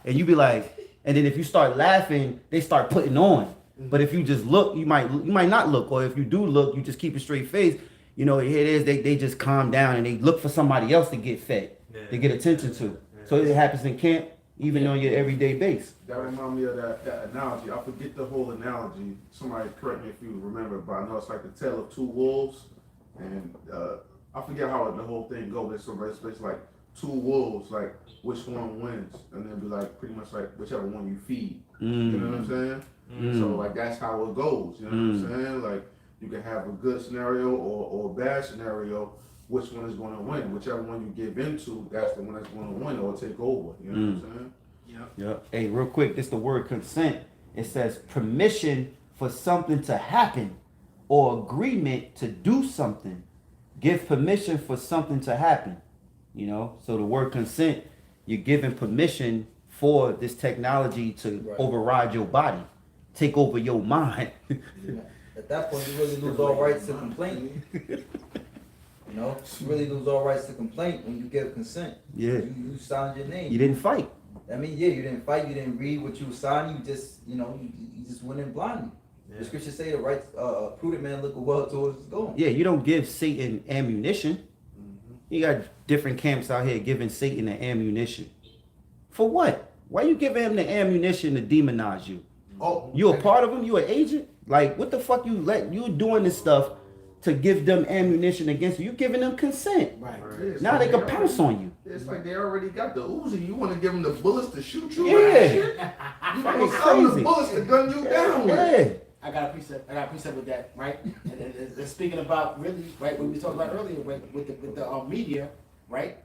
and you be like, and then if you start laughing, they start putting on. But if you just look, you might not look, or if you do look, you just keep a straight face. You know, here it is. They just calm down and they look for somebody else to get fed, to get attention to. So it happens in camp, even on your everyday base. That reminds me of that analogy. I forget the whole analogy. Somebody correct me if you remember, but I know it's like the tale of two wolves, and I forget how the whole thing goes. It's basically like two wolves, like which one wins, and then be like pretty much like whichever one you feed. You know what I'm saying? So like that's how it goes. You know what I'm saying? Like you can have a good scenario or a bad scenario. Which one is going to win? Whichever one you give into, that's the one that's going to win or take over. You know what I'm saying? Yeah. Hey, real quick, this the word consent. It says permission for something to happen or agreement to do something. Give permission for something to happen. You know, so the word consent, you're giving permission for this technology to override your body, take over your mind. At that point, you really lose all rights to complain. You know, you really lose all rights to complaint when you give consent. Yeah. You signed your name. You didn't fight. I mean, yeah, you didn't fight. You didn't read what you were signing. You just, you know, you just went in blindly. Yeah. The scriptures say the right, prudent man look well towards his going. Yeah, you don't give Satan ammunition. You got different camps out here giving Satan the ammunition. For what? Why you giving him the ammunition to demonize you? Oh, You a part of him? You an agent? Like, what the fuck you doing this stuff to give them ammunition against you? You giving them consent. Right. Now they can pounce on you. It's like they already got the Uzi. You want to give them the bullets to shoot you? Yeah. You Fucking want to sell them crazy. the bullets to gun you down with. Yeah. I got a precept with that, right? And speaking about really, right, what we talked about earlier with the media, right?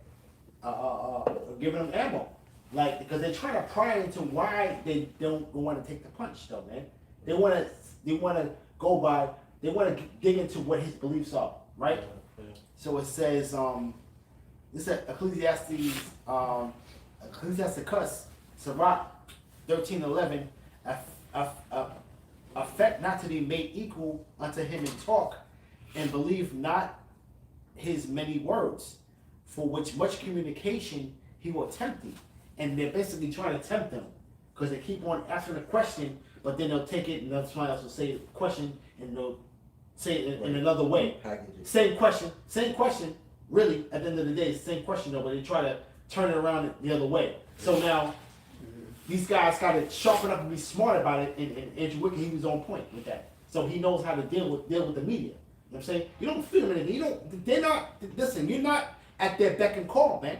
Giving them ammo, like because they're trying to pry into why they don't want to take the punch, though, man. They want to go by. They want to dig into what his beliefs are, right? So it says, this is Ecclesiastes, Sirach 13:11, affect not to be made equal unto him in talk, and believe not his many words, for which much communication he will tempt thee. And they're basically trying to tempt them, because they keep on asking a question, but then they'll take it and then somebody else will say the question and they'll say it in another way. Same question, really, at the end of the day, it's the same question though, but they try to turn it around the other way. So now, these guys got to sharpen up and be smart about it, and Andrew Wicked, he was on point with that. So he knows how to deal with the media. You know what I'm saying? You don't feed them anything. They're not, listen, you're not at their beck and call, man.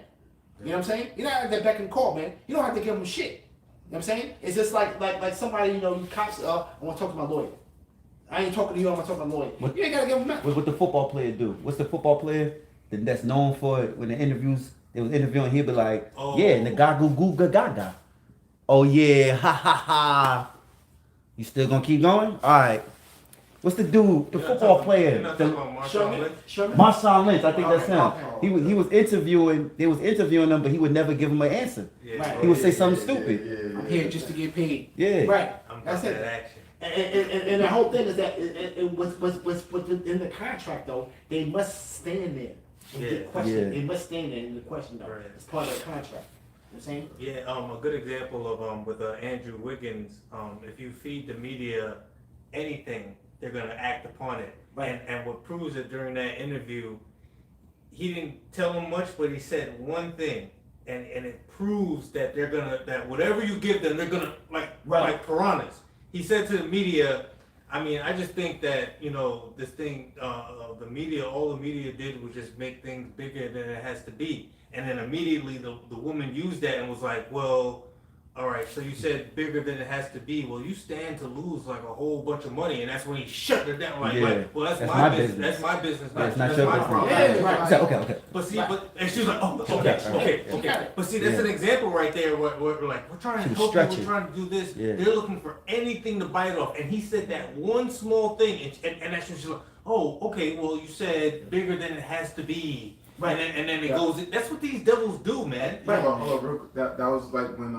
You know what I'm saying? You're not at their beck and call, man. You don't have to give them shit. You know what I'm saying? It's just like somebody, you know, you cops, I want to talk to my lawyer. I ain't talking to you, I want to talk to my lawyer. You ain't got to give them nothing. What the football player do? What's the football player that's known for it? When the interviews, they was interviewing, he'll be like, yeah, Nagagu Goo Gaga. Oh yeah, ha ha ha. You still gonna keep going? Alright. What's the dude, the football player? Marshawn Lynch, I think that's him. He was interviewing, they was interviewing him, but he would never give him an answer. Yeah. He would say something stupid. I'm here just to get paid. Yeah. Right. I'm That's about it. that action. And the whole thing is that it was in the contract though. They must stand there and get questioned. Yeah. They must stand there in the question though. Right. It's part of the contract. You know what I'm saying? Yeah, a good example of with Andrew Wiggins, if you feed the media anything, they're gonna act upon it. Right. And what proves it during that interview, he didn't tell them much, but he said one thing, and it proves that that whatever you give them, they're gonna like piranhas. He said to the media, I mean, I just think that, you know, this thing, the media, all the media did was just make things bigger than it has to be. And then immediately the woman used that and was like, well, all right, so you said bigger than it has to be. Well, you stand to lose like a whole bunch of money. And that's when he shut her down. Like, well, that's my business. That's my business. That's not that's your my business. problem. Yeah, right. Okay. But see, and she was like, oh, okay. But see, that's an example right there where we're like, we're trying to help you, we're trying to do this. Yeah. They're looking for anything to bite off. And he said that one small thing, and that's when she's like, oh, okay, well, you said bigger than it has to be. Right. And then it goes, that's what these devils do, man. Hold on, real quick. That was like when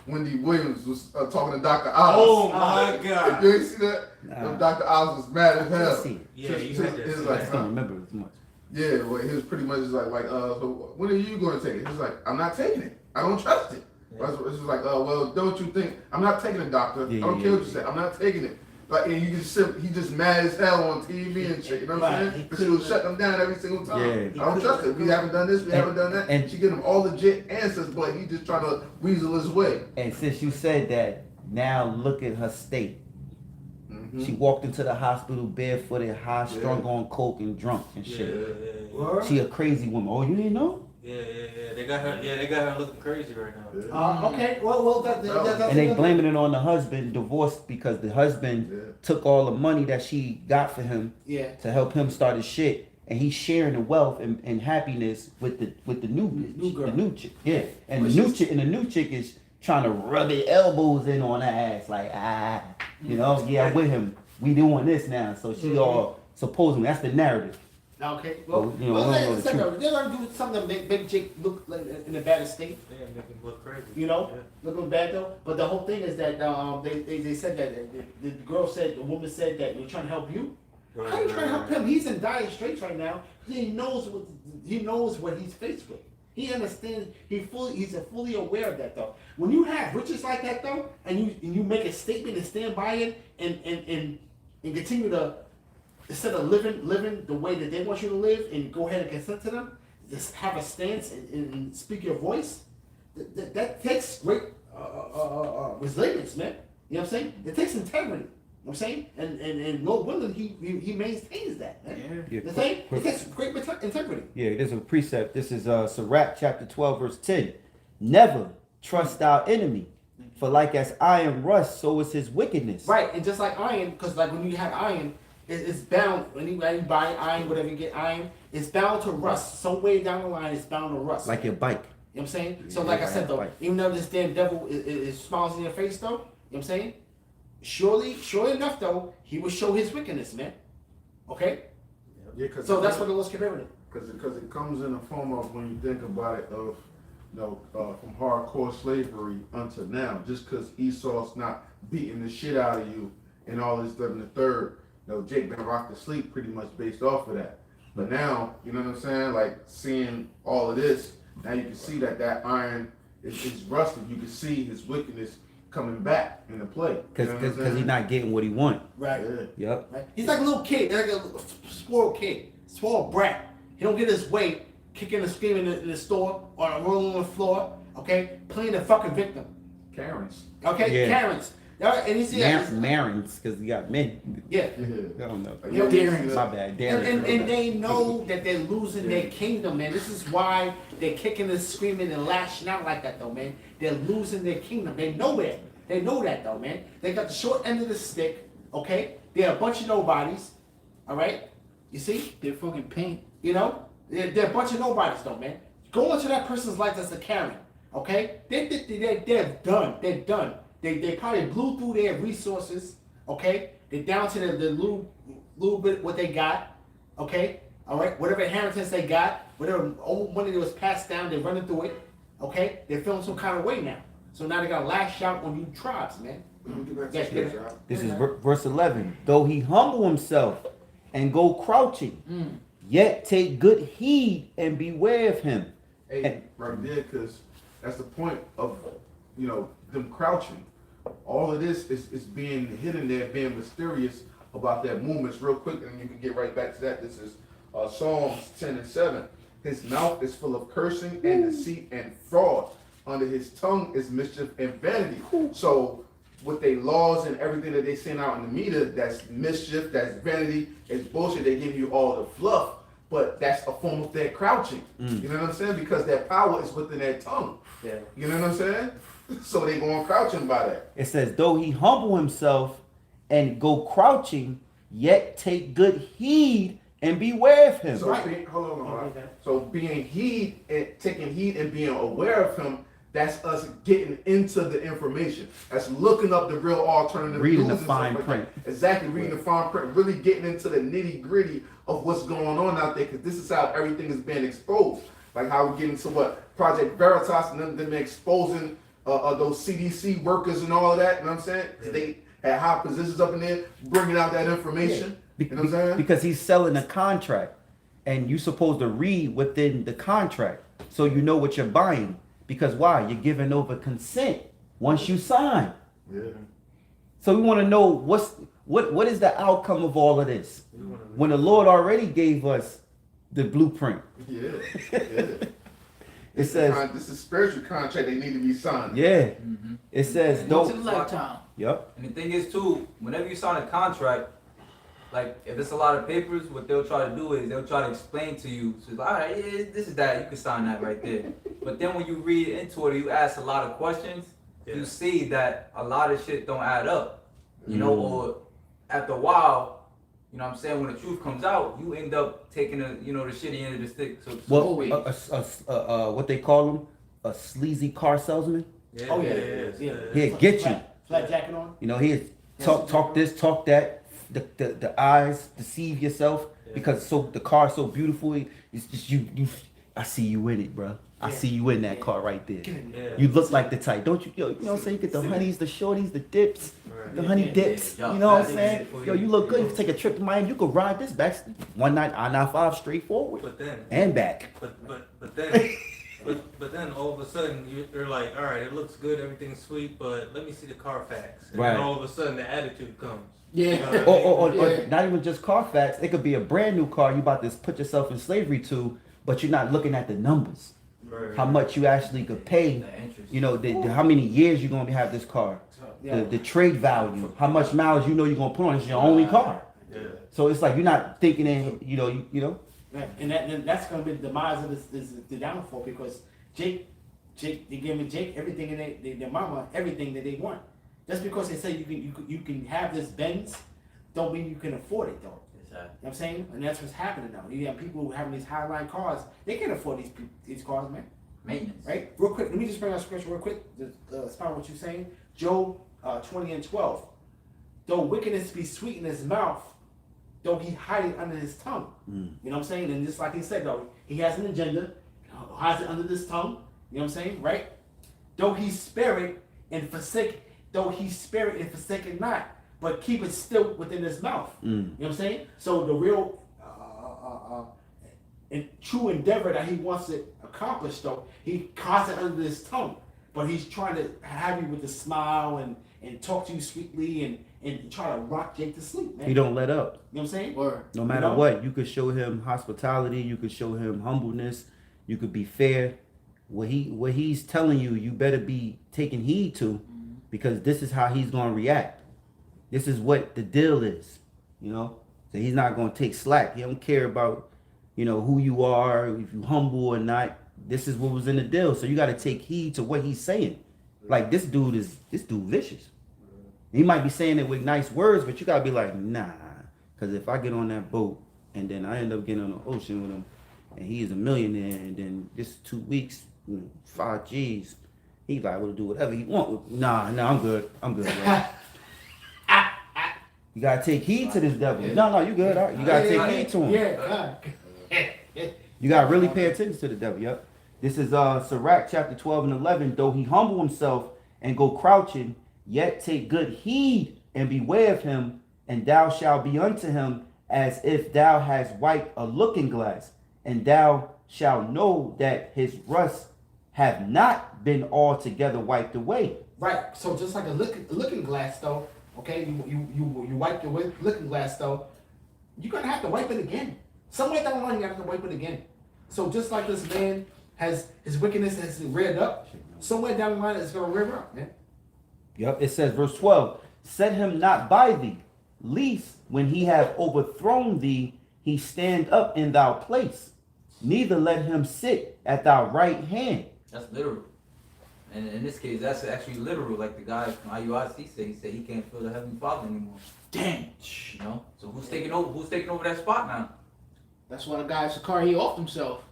Wendy Williams was talking to Dr. Oz. Oh my God. You ain't see that? Nah. Dr. Oz was mad as hell. See, Yeah, you had It's that. like, I don't remember as much. yeah, well, he was pretty much just like, so when are you going to take it? He's like, I'm not taking it. I don't trust it. Yeah. It's just like, well, don't you think? I'm not taking it, doctor. Yeah, I don't yeah, care what you yeah. say. I'm not taking it. Like, and you just he just mad as hell on TV and shit. You know what I'm Right. saying? Because she was shutting them down every single time. Yeah. I don't trust it. We haven't done this. We haven't done that. and- She give him all legit answers, but he just trying to weasel his way. And since you said that, now look at her state. Mhm. She walked into the hospital barefooted, high, Yeah. strung on coke and drunk and Yeah, shit. yeah. Word? She a crazy woman. Oh, you didn't know? Yeah. They got her. Yeah, they got her looking crazy right now. Yeah. Okay, well, that's And they blaming it on the husband, divorced because the husband Yeah. took all the money that she got for him Yeah. to help him start his shit, and he's sharing the wealth and happiness with the new bitch, New girl. the new chick. Yeah, and Well, the new she's- chick and the new chick is trying to rub their elbows in on her ass, like you know, yeah, I'm with him. We doing this now, so she all supposing that's the narrative. Okay, well, Well, you know, we don't know the they're truth. gonna do something to make Jake look like in a bad state. Yeah, make him look crazy. You know, Yeah. looking bad though. But the whole thing is that they said that the girl said, the woman said that you're trying to help you. How you trying to help him? He's in dire straits right now. He knows what he's faced with. He understands. He's fully aware of that though. When you have riches like that though, and you make a statement and stand by it and continue to, instead of living the way that they want you to live and go ahead and consent to them, just have a stance and speak your voice. That takes great resilience, man. You know what I'm saying? It takes integrity. You know what I'm saying? And Lord willing, he maintains that, man. Yeah, The thing, it takes great integrity. Yeah, there's a precept. This is Sirach chapter 12, verse 10. Never trust our enemy, for like as iron rusts, so is his wickedness. Right, and just like iron, because like when you have iron, it's bound, when you buy iron, whatever you get iron, it's bound to rust. Some way down the line, it's bound to rust. Like your bike. You know what I'm saying? So Yeah, like I said though, right. even though this damn devil is smiles in your face though, you know what I'm saying? Surely enough though, he will show his wickedness, man. Okay? Yeah, cause So that's what the Lord's comparing it. Because it comes in the form of, when you think about it, of, from hardcore slavery unto now. Just because Esau's not beating the shit out of you and all this stuff in the third, Jake been rocked to sleep pretty much based off of that. But now, you know what I'm saying? Like seeing all of this, now you can see that iron is rusted. You can see his wickedness coming back into play. Because he's not getting what he want. Right. Yeah. Yep. Right? He's like a little kid, like a spoiled kid, spoiled brat. He don't get his way, kicking and screaming in the store or rolling on the floor, okay? Playing the fucking victim. Karens. Okay? Yeah. Karens. And he's Marins, because you got men. yeah. I don't know. Yeah, Darren. My bad. Darren. And they know that they're losing their kingdom, man. This is why they're kicking and screaming and lashing out like that, though, man. They're losing their kingdom. They know that. They know that, though, man. They got the short end of the stick, okay? They're a bunch of nobodies, all right? You see? They're fucking paint. You know? They're a bunch of nobodies, though, man. Go into that person's life that's a Karen, okay? They're done. They're done. They probably blew through their resources, okay? They're down to the little bit what they got, okay? All right? Whatever inheritance they got, whatever old money that was passed down, they're running through it, okay? They're feeling some kind of way now. So now they got to lash out on you tribes, man. That's This is verse 11. Though he humble himself and go crouching, yet take good heed and beware of him. Hey, right there, because that's the point of, them crouching. All of this is being hidden there, being mysterious about that movements real quick, and you can get right back to that. This is Psalms 10 and 7. His mouth is full of cursing and deceit and fraud. Under his tongue is mischief and vanity. So with their laws and everything that they send out in the media, that's mischief, that's vanity, it's bullshit. They give you all the fluff, but that's a form of their crouching. You know what I'm saying? Because their power is within their tongue. Yeah. You know what I'm saying? So they going crouching by that. It says, though he humble himself and go crouching, yet take good heed and beware of him. So hold on. So being taking heed and being aware of him, that's us getting into the information. That's looking up the real alternative. Reading news the and fine stuff like print. that. Exactly, reading the fine print, really getting into the nitty gritty of what's going on out there, because this is how everything is being exposed. Like how we get into what Project Veritas and them exposing those CDC workers and all of that. You know what I'm saying? 'Cause they had high positions up in there, bringing out that information. Be- You know what I'm saying? Because he's selling a contract, and you're supposed to read within the contract so you know what you're buying. Because why? You're giving over consent once you sign. Yeah. So we want to know what is the outcome of all of this when the Lord already gave us the blueprint. Yeah. Yeah. It says, This is spiritual contract they need to be signed. yeah. Mhm. It says Once in a don't. lifetime. Yep. And the thing is too, whenever you sign a contract, like if it's a lot of papers, what they'll try to do is they'll try to explain to you. So it's like, all right, yeah, this is that, you can sign that right there. But then when you read into it, you ask a lot of questions, you see that a lot of shit don't add up. You know, or after a while, you know what I'm saying, when the truth comes out, you end up taking the shitty end of the stick. So Well, always. what they call him, a sleazy car salesman. Yeah, Oh yeah, yeah. He'll get you. Flat jacket on. You know, he'll talk this, talk that. The eyes deceive yourself because the car's so beautiful. It's just you. I see you in it, bro. I see you in that car right there. Yeah. You look like the type, don't you? Yo, you know what I'm saying? You get the honeys, the shorties, the dips, the honey dips. yeah. You know what I'm saying? Yo, you look good. You take a trip to Miami. You could ride this back one night I-95 straight forward But then, and back. but then all of a sudden you're like, all right, it looks good, everything's sweet, but let me see the Carfax. And Right. then all of a sudden the attitude comes. Yeah. You know what I mean? Or Yeah. not even just Carfax. It could be a brand new car you about to put yourself in slavery to, but you're not looking at the numbers. Right. How much you actually could pay. the interest. You know, how many years you're gonna have this car. Yeah. The trade value, how much miles you know you're gonna put on it. It's your only car. Yeah. So it's like you're not thinking in, you know. Yeah, and that's gonna be the demise of this the downfall because Jake, they giving Jake everything in their mama everything that they want. Just because they say you can have this Benz, don't mean you can afford it though. You know what I'm saying? And that's what's happening now. You have people who having these high-line cars, they can't afford these cars, man. Maintenance. Right? Real quick, let me just bring out scripture real quick to expound what you're saying. Job 20:12. Though wickedness be sweet in his mouth, though he hide it under his tongue. You know what I'm saying? And just like he said, though, he has an agenda, hides it under this tongue. You know what I'm saying? Right? Though he spare it and forsake it not, but keep it still within his mouth. You know what I'm saying? So the real and true endeavor that he wants to accomplish, though, he casts it under his tongue. But he's trying to have you with a smile and talk to you sweetly and try to rock Jake to sleep, man. He don't let up. You know what I'm saying? Word. No matter know? what, you could show him hospitality. You could show him humbleness. You could be fair. What he's telling you, you better be taking heed to, because this is how he's gonna react. This is what the deal is, you know. So he's not gonna take slack. He don't care about, you know, who you are, if you humble or not. This is what was in the deal. So you got to take heed to what he's saying. Like this dude vicious. He might be saying it with nice words, but you got to be like, nah, because if I get on that boat and then I end up getting on the ocean with him, and he is a millionaire, and then this 2 weeks, 5 G's, he's liable to do whatever he want. Nah, I'm good, bro. You gotta take heed to this devil. No, you good. All right. You gotta take heed to him. Yeah. You gotta really pay attention to the devil. Yep. This is Sirach chapter 12 and 11. Though he humble himself and go crouching, yet take good heed and beware of him, and thou shalt be unto him as if thou hast wiped a looking glass, and thou shalt know that his rust have not been altogether wiped away. Right. So just like a looking glass, though. Okay, you wipe your looking glass, though. You're gonna have to wipe it again. Somewhere down the line, you have to wipe it again. So just like this man has his wickedness has reared up, somewhere down the line it's gonna rear up, man. Yep, it says, verse 12, set him not by thee, lest when he have overthrown thee, he stand up in thy place. Neither let him sit at thy right hand. That's literal. And in this case, that's actually literal. Like the guy from IUIC said, he said he can't feel the Heavenly Father anymore. Damn. You know? So who's taking over that spot now? That's why the guy Sakari, he offed himself.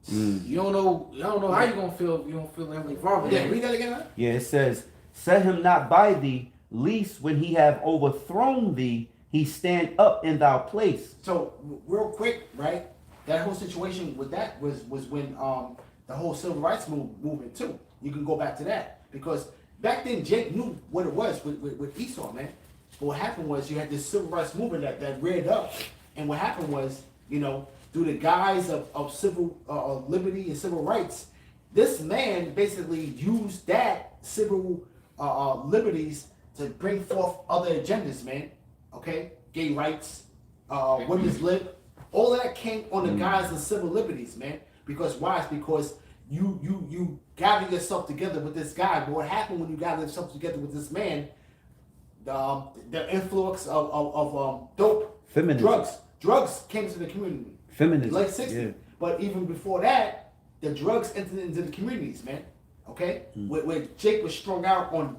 You don't know how you gonna feel if you don't feel the Heavenly Father. Yeah, read that again, huh? Yeah, it says, set him not by thee, lest when he have overthrown thee, he stand up in thy place. So real quick, right? That whole situation with that was when the whole civil rights movement too. you can go back to that. Because back then, Jake knew what it was with Esau, man. But what happened was you had this civil rights movement that reared up. And what happened was, you know, through the guise of civil liberty and civil rights, this man basically used that civil liberties to bring forth other agendas, man. Okay? Gay rights, women's lib, all of that came on the guise of civil liberties, man. Because why? It's because you gather yourself together with this guy. But what happened when you gather yourself together with this man? The influx of dope, Feminism. drugs came into the community. Feminism. Late 60s. Yeah. But even before that, the drugs entered into the communities, man. Okay? Where Jake was strung out on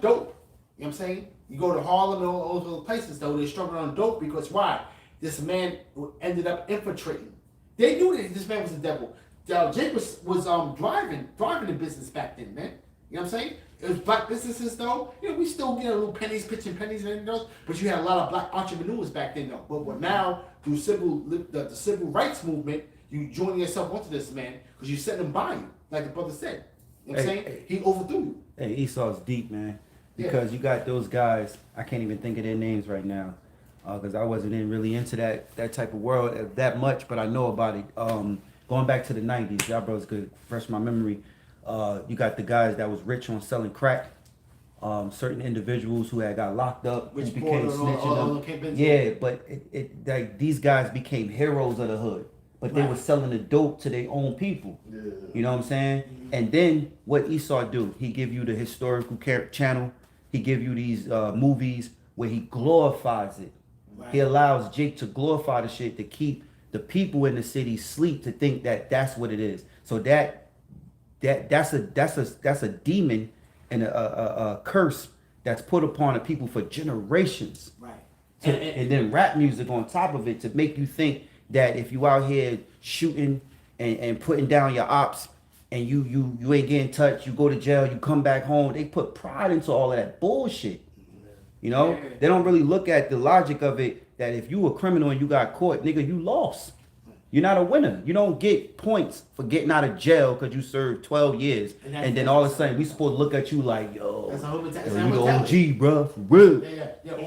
dope. You know what I'm saying? You go to Harlem and all those other places, though, they're strung out on dope because why? This man ended up infiltrating. They knew that this man was the devil. Jake was driving the business back then, man. You know what I'm saying? It was black businesses, though. You know, we still get a little pennies, pitching pennies and those, but you had a lot of black entrepreneurs back then, though. But now, through the civil rights movement, you join yourself onto this man because you set him by you, like the brother said. You know what I'm saying? He overthrew you. Hey, Esau's deep, man. Because you got those guys, I can't even think of their names right now. Because I wasn't really into that type of world that much, but I know about it. Going back to the 90s, y'all bros could refresh my memory. You got the guys that was rich on selling crack. Certain individuals who had got locked up, which became snitching. Yeah, but like these guys became heroes of the hood. But they were selling the dope to their own people. Yeah. You know what I'm saying? Mm-hmm. And then what Esau do? He give you the historical channel. He give you these movies where he glorifies it. Right. He allows Jake to glorify the shit to keep the people in the city sleep to think that that's what it is. So that's a demon and a curse that's put upon the people for generations. Right. And then rap music on top of it to make you think that if you out here shooting and putting down your ops and you ain't getting touched, you go to jail, you come back home, they put pride into all of that bullshit. You know, they don't really look at the logic of it that if you a criminal and you got caught, nigga, you lost. You're not a winner. You don't get points for getting out of jail because you served 12 years. And then all of a sudden, we supposed to look at you like, yo, you the OG, bro. For real. Yeah, OG.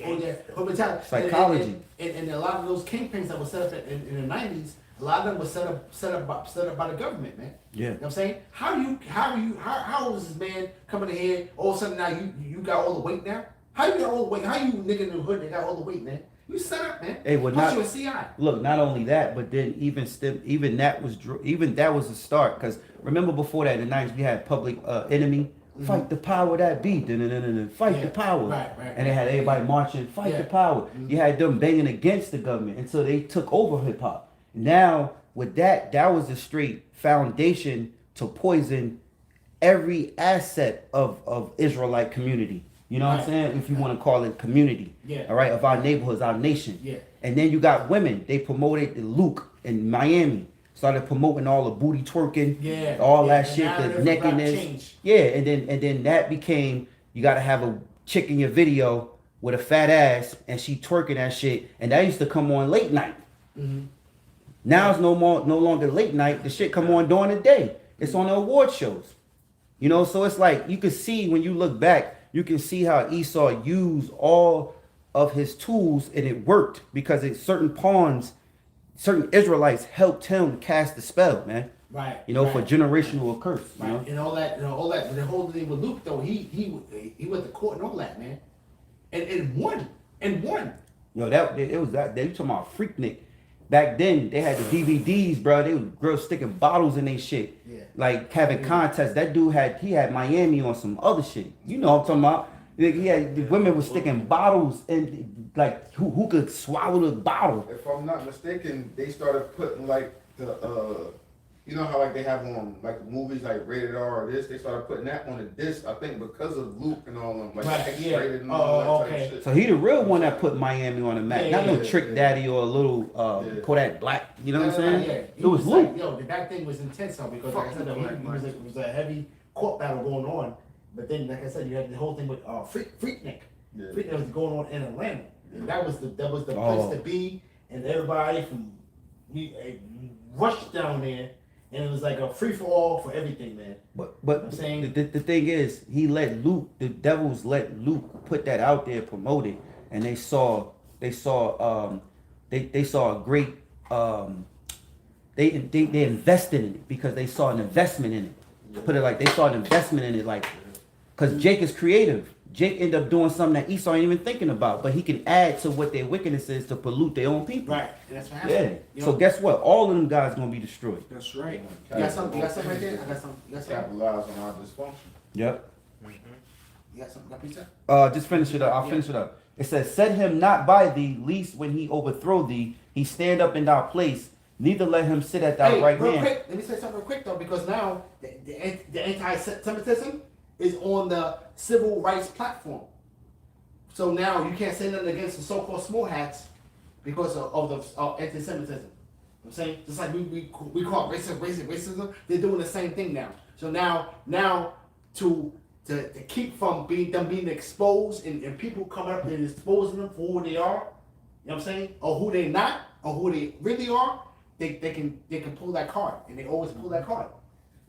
Oh, yeah. Mentality. Psychology. And a lot of those kingpins that were set up in the 90s, a lot of them were set up by the government, man. Yeah. You know what I'm saying? How was this man coming in here, all of a sudden now you got all the weight now? How you got all the weight? How you nigga in the hood that got all the weight, man? You set up, man. Hey, well, not you a CI. Look, not only that, but then even that was a start. Because remember before that in the 90s we had Public Enemy, fight the power that be, fight the power, right. And they had everybody marching, fight the power. You had them banging against the government until they took over hip hop. Now with that was the straight foundation to poison every asset of Israelite community. You know what I'm saying? If you want to call it community. Yeah. All right, of our neighborhoods, our nation. Yeah. And then you got women. They promoted Luke in Miami. Started promoting all the booty twerking, all that shit, the nakedness. Yeah, and then that became, you gotta have a chick in your video with a fat ass and she twerking that shit. And that used to come on late night. Mm-hmm. Now it's no longer late night. The shit come on during the day. It's on the award shows. You know, so it's like you can see when you look back, you can see how Esau used all of his tools and it worked because certain pawns, certain Israelites helped him cast the spell, man. Right. You know, for generational curse. Right. You know? And all that. But the whole thing with Luke though, he went to court and all that, man. And won. You know, they talking about Freaknik. Back then, they had the DVDs, bro. They was girls sticking bottles in their shit. Yeah. Like having contests. That dude had Miami on some other shit. You know what I'm talking about. The women was sticking bottles and like who could swallow the bottle. If I'm not mistaken, they started putting like the you know how like they have on like movies like rated R or this, they started putting that on the disc, I think because of Luke and all them, like X-rated and all that type of shit. So he the real one that put Miami on the map. Not no Trick Daddy or a little Kodak Black, you know what I'm saying? Yeah. It was Luke. Like, that thing was intense though, because like I said, it was a heavy court battle going on. But then, like I said, you had the whole thing with Freaknik. Yeah. Freaknik was going on in Atlanta. And that was the place to be, and everybody from rushed down there. and it was like a free for all for everything, man. But I'm saying- the thing is, he let Luke, the devils let Luke put that out there, promote it, and they saw a great they invested in it because they saw an investment in it. To put it like, they saw an investment in it, like, because Jake is creative. Jake ended up doing something that Esau ain't even thinking about, but he can add to what their wickedness is to pollute their own people. Right, and that's what Yeah. happened. You So know? guess what? All of them guys gonna be destroyed. That's right. You got something? You got something right there? I got something. You got something? Capitalize on our dysfunction. Yep. You got something? Got pizza? Just finish it up. I'll finish it up. It says, set him not by thee, lest when he overthrow thee, he stand up in thy place, neither let him sit at thy Hey, right real hand. quick, let me say something real quick though, because now the anti-Semitism is on the civil rights platform. So now you can't say nothing against the so-called small hats because of the anti-Semitism. I'm saying, just like we call it racism, they're doing the same thing now. So now to keep from being exposed and people coming up and exposing them for who they are, you know what I'm saying, or who they not, or who they really are, they can pull that card, and they always pull that card.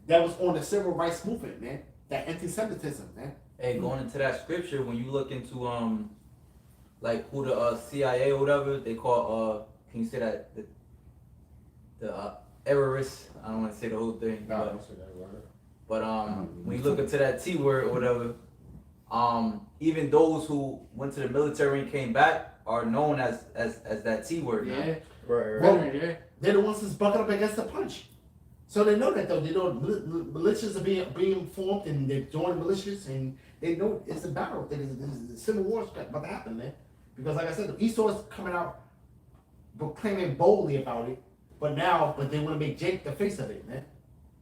That was on the civil rights movement, man. That anti-Semitism, man. Hey, going into that scripture, when you look into like who the CIA or whatever they call can you say that the terrorists? I don't want to say the whole thing. Nah, but, don't say that word. but when you look into that T word or whatever, even those who went to the military and came back are known as that T word. now. Yeah. Right. Veteran, yeah. They're the ones that's bucking up against the punch. So they know that though. They know militias are being formed, and they're joining militias, and they know it's a battle. It is the civil war is about to happen, man. Because like I said, Esau is coming out proclaiming boldly about it, but they want to make Jake the face of it, man.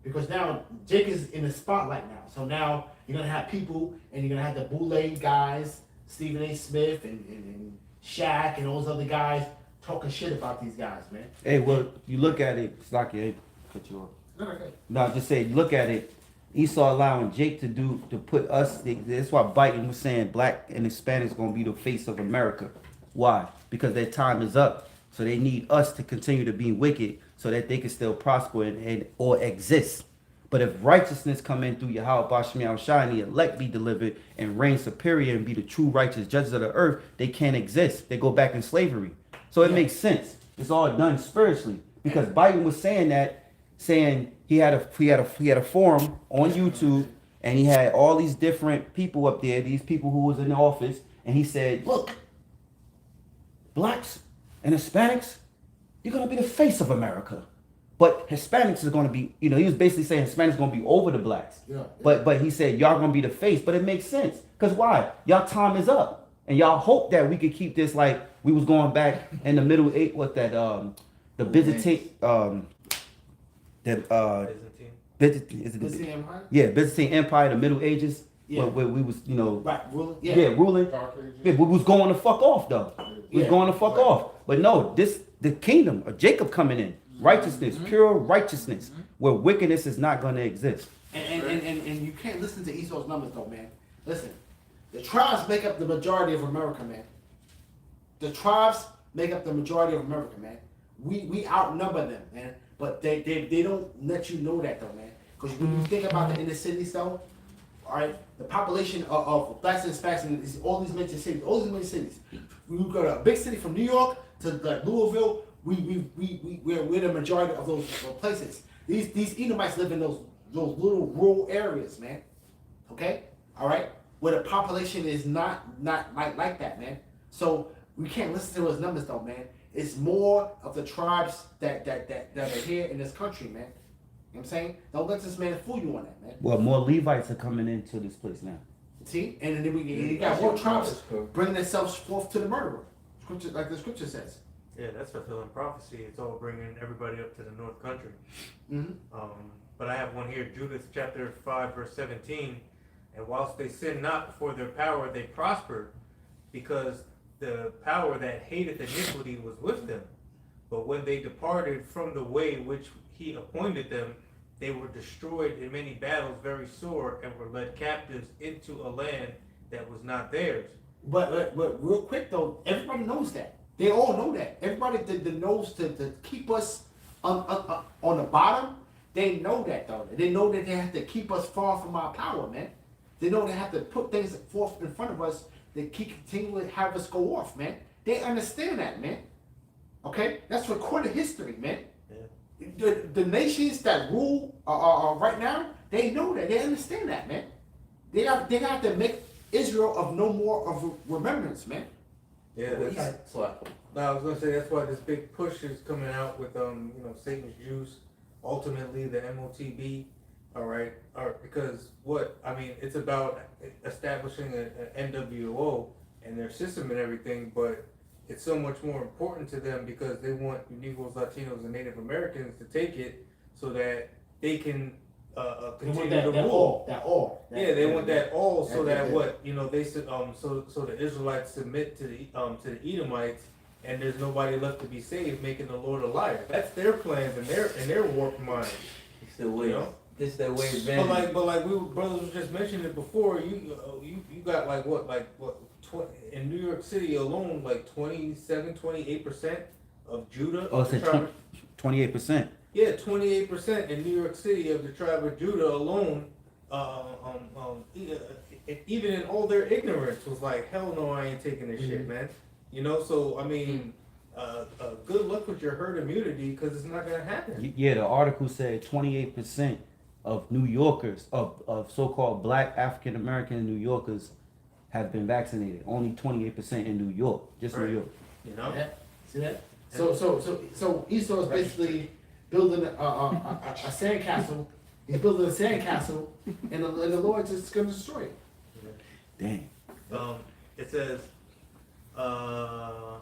Because now Jake is in the spotlight now. So now you're gonna have people, and you're gonna have the Boule guys, Stephen A. Smith and Shaq and all those other guys talking shit about these guys, man. Hey, well, you look at it, Slocky, cut you off. Okay. No, just say, look at it. Esau allowing Jake to put us. That's why Biden was saying black and Hispanics gonna be the face of America. Why? Because their time is up. So they need us to continue to be wicked, so that they can still prosper and or exist. But if righteousness come in through Yahawah, BaHaSham, Yahawashi, and the elect be delivered and reign superior and be the true righteous judges of the earth, they can't exist. They go back in slavery. So it makes sense. It's all done spiritually because Biden was saying he had a forum on YouTube, and he had all these different people up there, these people who was in the office, and he said, look, blacks and Hispanics, you're gonna be the face of America. But Hispanics is gonna be, he was basically saying Hispanics gonna be over the blacks. Yeah. But he said y'all gonna be the face, but it makes sense. Cause why? Y'all time is up. And y'all hope that we could keep this like we was going back in the Middle Age, the Byzantine, Byzantine Empire? Byzantine Empire, the Middle Ages, Yeah. where we was, Right, ruling? ruling. Yeah, we was going to fuck off though. We was Yeah. going to fuck off. But no, the kingdom of Jacob coming in, righteousness, pure righteousness, where wickedness is not going to exist. And you can't listen to Esau's numbers though, man. Listen, the tribes make up the majority of America, man. The tribes make up the majority of America, man. We outnumber them, man. But they don't let you know that though, man. Because when you think about the inner cities though, all right, the population of blacks and Hispanics is all these major cities, We go to a big city from New York to like Louisville. We're the majority of those places. These Edomites live in those little rural areas, man. Okay, all right, where the population is not like that, man. So we can't listen to those numbers though, man. It's more of the tribes that are here in this country, man. You know what I'm saying? Don't let this man fool you on that, man. Well, more Levites are coming into this place now. See, and then you got more tribes bringing themselves forth to the murderer. Scripture, like the scripture says. Yeah, that's fulfilling prophecy. It's all bringing everybody up to the north country. Mm-hmm. But I have one here, Judith chapter 5, verse 17. And whilst they sin not before their power, they prosper, because the power that hateth iniquity was with them. But when they departed from the way which he appointed them, they were destroyed in many battles very sore, and were led captives into a land that was not theirs. But real quick though, everybody knows that. They all know that. Everybody that knows to keep us on the bottom They know that though. They know that they have to keep us far from our power, man. They know they have to put things forth in front of us that continually have us go off, man. They understand that, man. Okay? That's recorded history, man. Yeah. The nations that rule right now, they know that. They understand that, man. They have to make Israel of no more of remembrance, man. Yeah, that's why. No, I was gonna say that's why this big push is coming out with Satan's Jews, ultimately the MOTB, all right, because it's about establishing an NWO and their system and everything, but it's so much more important to them because they want Negroes, Latinos, and Native Americans to take it so that they can continue to rule. They want that all, so that so the Israelites submit to the Edomites, and there's nobody left to be saved, making the Lord a liar. That's their plans and their warped mind. It's the way. It's the way. But like brothers was just mentioned it before. You got in New York City alone, like 28% of Judah. Oh, it's 28%. Yeah, 28% in New York City of the tribe of Judah alone, even in all their ignorance, was like, hell no, I ain't taking this shit, man. So I mean, good luck with your herd immunity, because it's not gonna happen. Yeah, the article said 28% of New Yorkers, of so-called black African American New Yorkers, have been vaccinated. Only 28% in New York, just New York. Yeah. See that? So Esau is basically building a sandcastle. He's building a sandcastle, and the Lord's just gonna destroy it. Dang. It says, and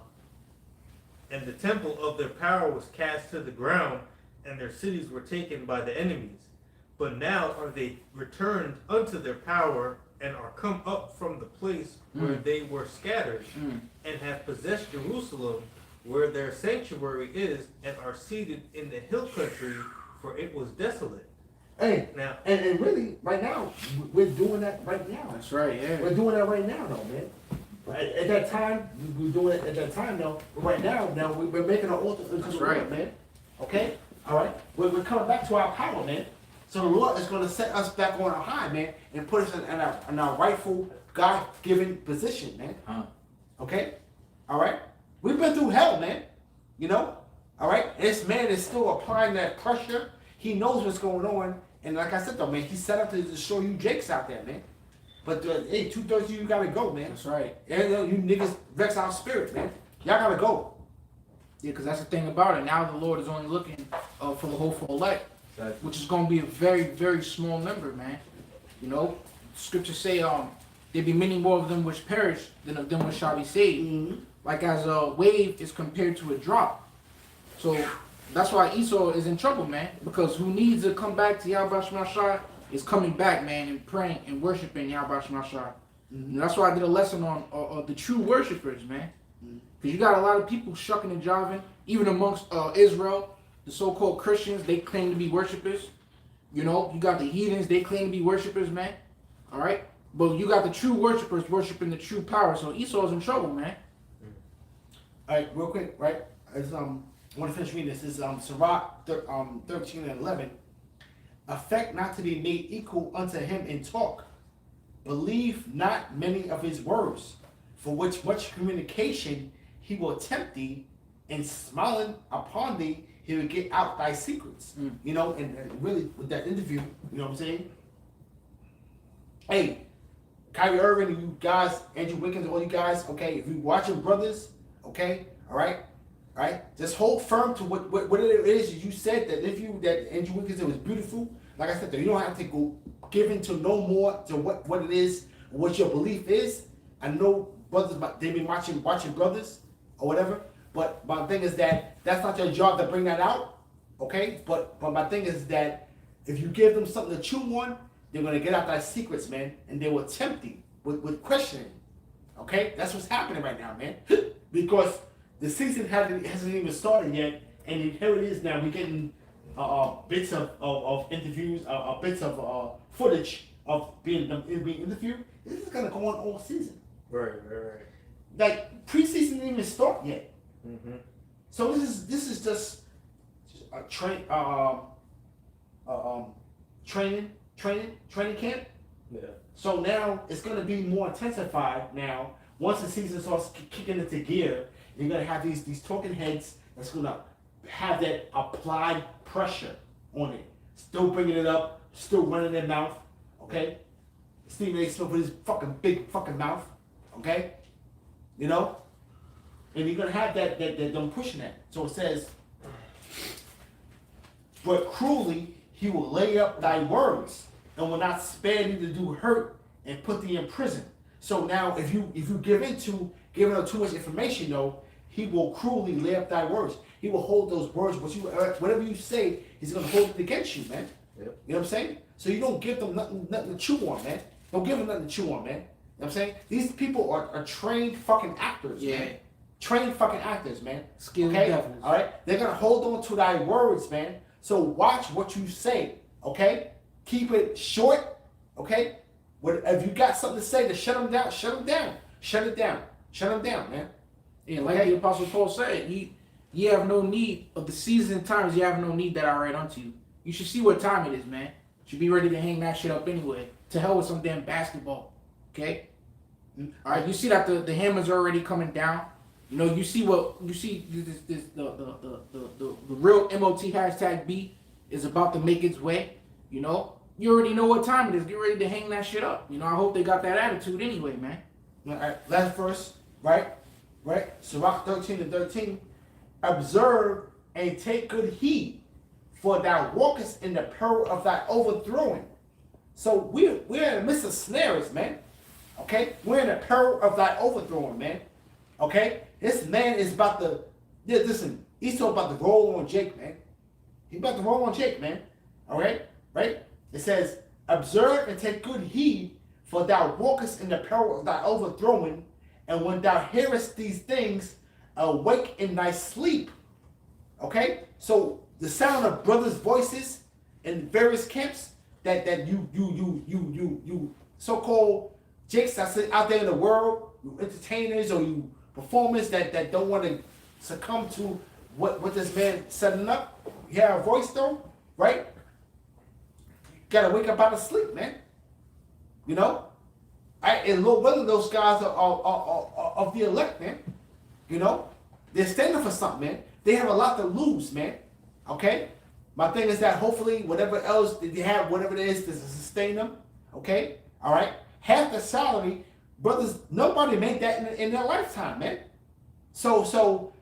the temple of their power was cast to the ground, and their cities were taken by the enemies. But now are they returned unto their power, and are come up from the place where they were scattered, and have possessed Jerusalem, where their sanctuary is, and are seated in the hill country, for it was desolate. Hey, now, and really, right now, we're doing that right now. That's right, yeah. We're doing that right now, though, man. At that time, we were doing it at that time, though. But right now, we're making an altar to the Lord, man. Okay? All right? We're coming back to our power, man. So the Lord is going to set us back on our high, man, and put us in our rightful, God-given position, man. Okay? All right? We've been through hell, man. All right? This man is still applying that pressure. He knows what's going on. And like I said, though, man, he's set up to show you Jakes out there, man. But, hey, 2/3 of you gotta go, man. That's right. And you niggas vex our spirit, man. Y'all gotta go. Yeah, because that's the thing about it. Now the Lord is only looking for the hopeful elect, which is going to be a very, very small number, man. Scriptures say there be many more of them which perish than of them which shall be saved. Mm-hmm. Like as a wave is compared to a drop. So that's why Esau is in trouble, man. Because who needs to come back to Yahawashi is coming back, man, and praying and worshiping Yahawashi. Mm-hmm. And that's why I did a lesson on the true worshipers, man. Because you got a lot of people shucking and jiving, even amongst Israel, the so-called Christians, they claim to be worshipers. You got the heathens, they claim to be worshipers, man. All right? But you got the true worshipers worshiping the true power. So Esau's in trouble, man. All right, real quick, right? I want to finish reading this. This is Sirach 13 and 11. Affect not to be made equal unto him in talk. Believe not many of his words, for which much communication he will tempt thee, and smiling upon thee, he will get out thy secrets. And really, with that interview, you know what I'm saying? Hey, Kyrie Irving, and you guys, Andrew Wiggins, all you guys, okay, if you watching brothers, okay, all right, just hold firm to what it is you said, that interview that Andrew Wiggins said was beautiful. Like I said, you don't have to go give in to no more to what it is, what your belief is. I know brothers, they've been watching brothers or whatever, but my thing is that that's not your job to bring that out, okay? But my thing is that if you give them something to chew on, they're gonna get out their secrets, man, and they will tempt you with questioning, okay? That's what's happening right now, man, because the season hasn't even started yet, and here it is now. We're getting bits of interviews, bits of footage of being interviewed. This is gonna go on all season. Right. Like preseason didn't even start yet. Mm-hmm. So this is just a train. training camp. Yeah. So now it's going to be more intensified now. Once the season starts kicking into gear, you're going to have these talking heads that's going to have that applied pressure on it. Still bringing it up, still running their mouth, okay? Stephen A. Smith with his fucking big fucking mouth, okay? You know? And you're going to have that them pushing that. So it says, but cruelly he will lay up thy words and will not spare thee to do hurt and put thee in prison. So now if you giving up too much information though, he will cruelly lay up thy words. He will hold those words, whatever you say, he's gonna hold it against you, man. Yep. You know what I'm saying? So you don't give them nothing to chew on, man. Don't give them nothing to chew on, man. You know what I'm saying? These people are trained fucking actors, man. Trained fucking actors, man. Skilled Okay? devils. All right? They're gonna hold on to thy words, man. So watch what you say, okay? Keep it short, okay? If you got something to say, to shut them down, shut them down. Shut it down. Shut them down, man. Yeah, like Okay. the Apostle Paul said, ye have no need of the season and times, you have no need that I write unto you. You should see what time it is, man. You should be ready to hang that shit up anyway. To hell with some damn basketball. Okay? Alright, you see that the hammers are already coming down. You know, you see the real MOT hashtag B is about to make its way. You know? You already know what time it is. Get ready to hang that shit up. You know, I hope they got that attitude anyway, man. All right, last verse, right? Sirach 13:13. Observe and take good heed, for thou walkest in the peril of thy overthrowing. So we're in the midst of snares, man. Okay? We're in the peril of thy overthrowing, man. Okay? This man is about to, listen, he's talking about to roll on Jake, man. He's about to roll on Jake, man. All right? Right? It says, observe and take good heed, for thou walkest in the peril of thy overthrowing, and when thou hearest these things, awake in thy sleep. Okay? So the sound of brothers' voices in various camps that you so-called jakes that's out there in the world, you entertainers or you performers that don't want to succumb to what this man setting up. You have a voice though, right? You gotta wake up out of sleep, man. You know? And Lord, whether those guys are of the elect, man. You know? They're standing for something, man. They have a lot to lose, man. Okay? My thing is that hopefully whatever else they have, whatever it is to sustain them, okay? All right? Half the salary, brothers, nobody made that in their lifetime, man. So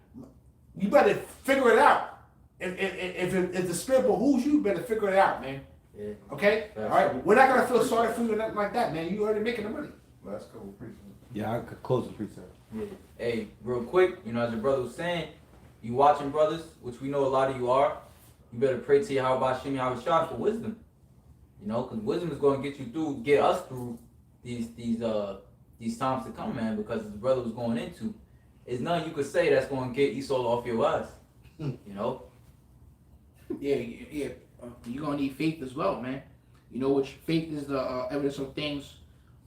you better figure it out. If the spirit behoves you, you better figure it out, man. Yeah. Okay? All right? We're not going to feel sorry for you or nothing like that, man. You already making the money. Last couple of preachers. Yeah, I could close the precept. Yeah. Hey, real quick, you know, as your brother was saying, you watching brothers, which we know a lot of you are, you better pray to BaHaSham, Yahawashi for wisdom. You know, because wisdom is going to get us through these times to come, man, because the brother was going into, there's nothing you could say that's going to get Esau off your ass. You know? Yeah. You're going to need faith as well, man. You know, which faith is the evidence of things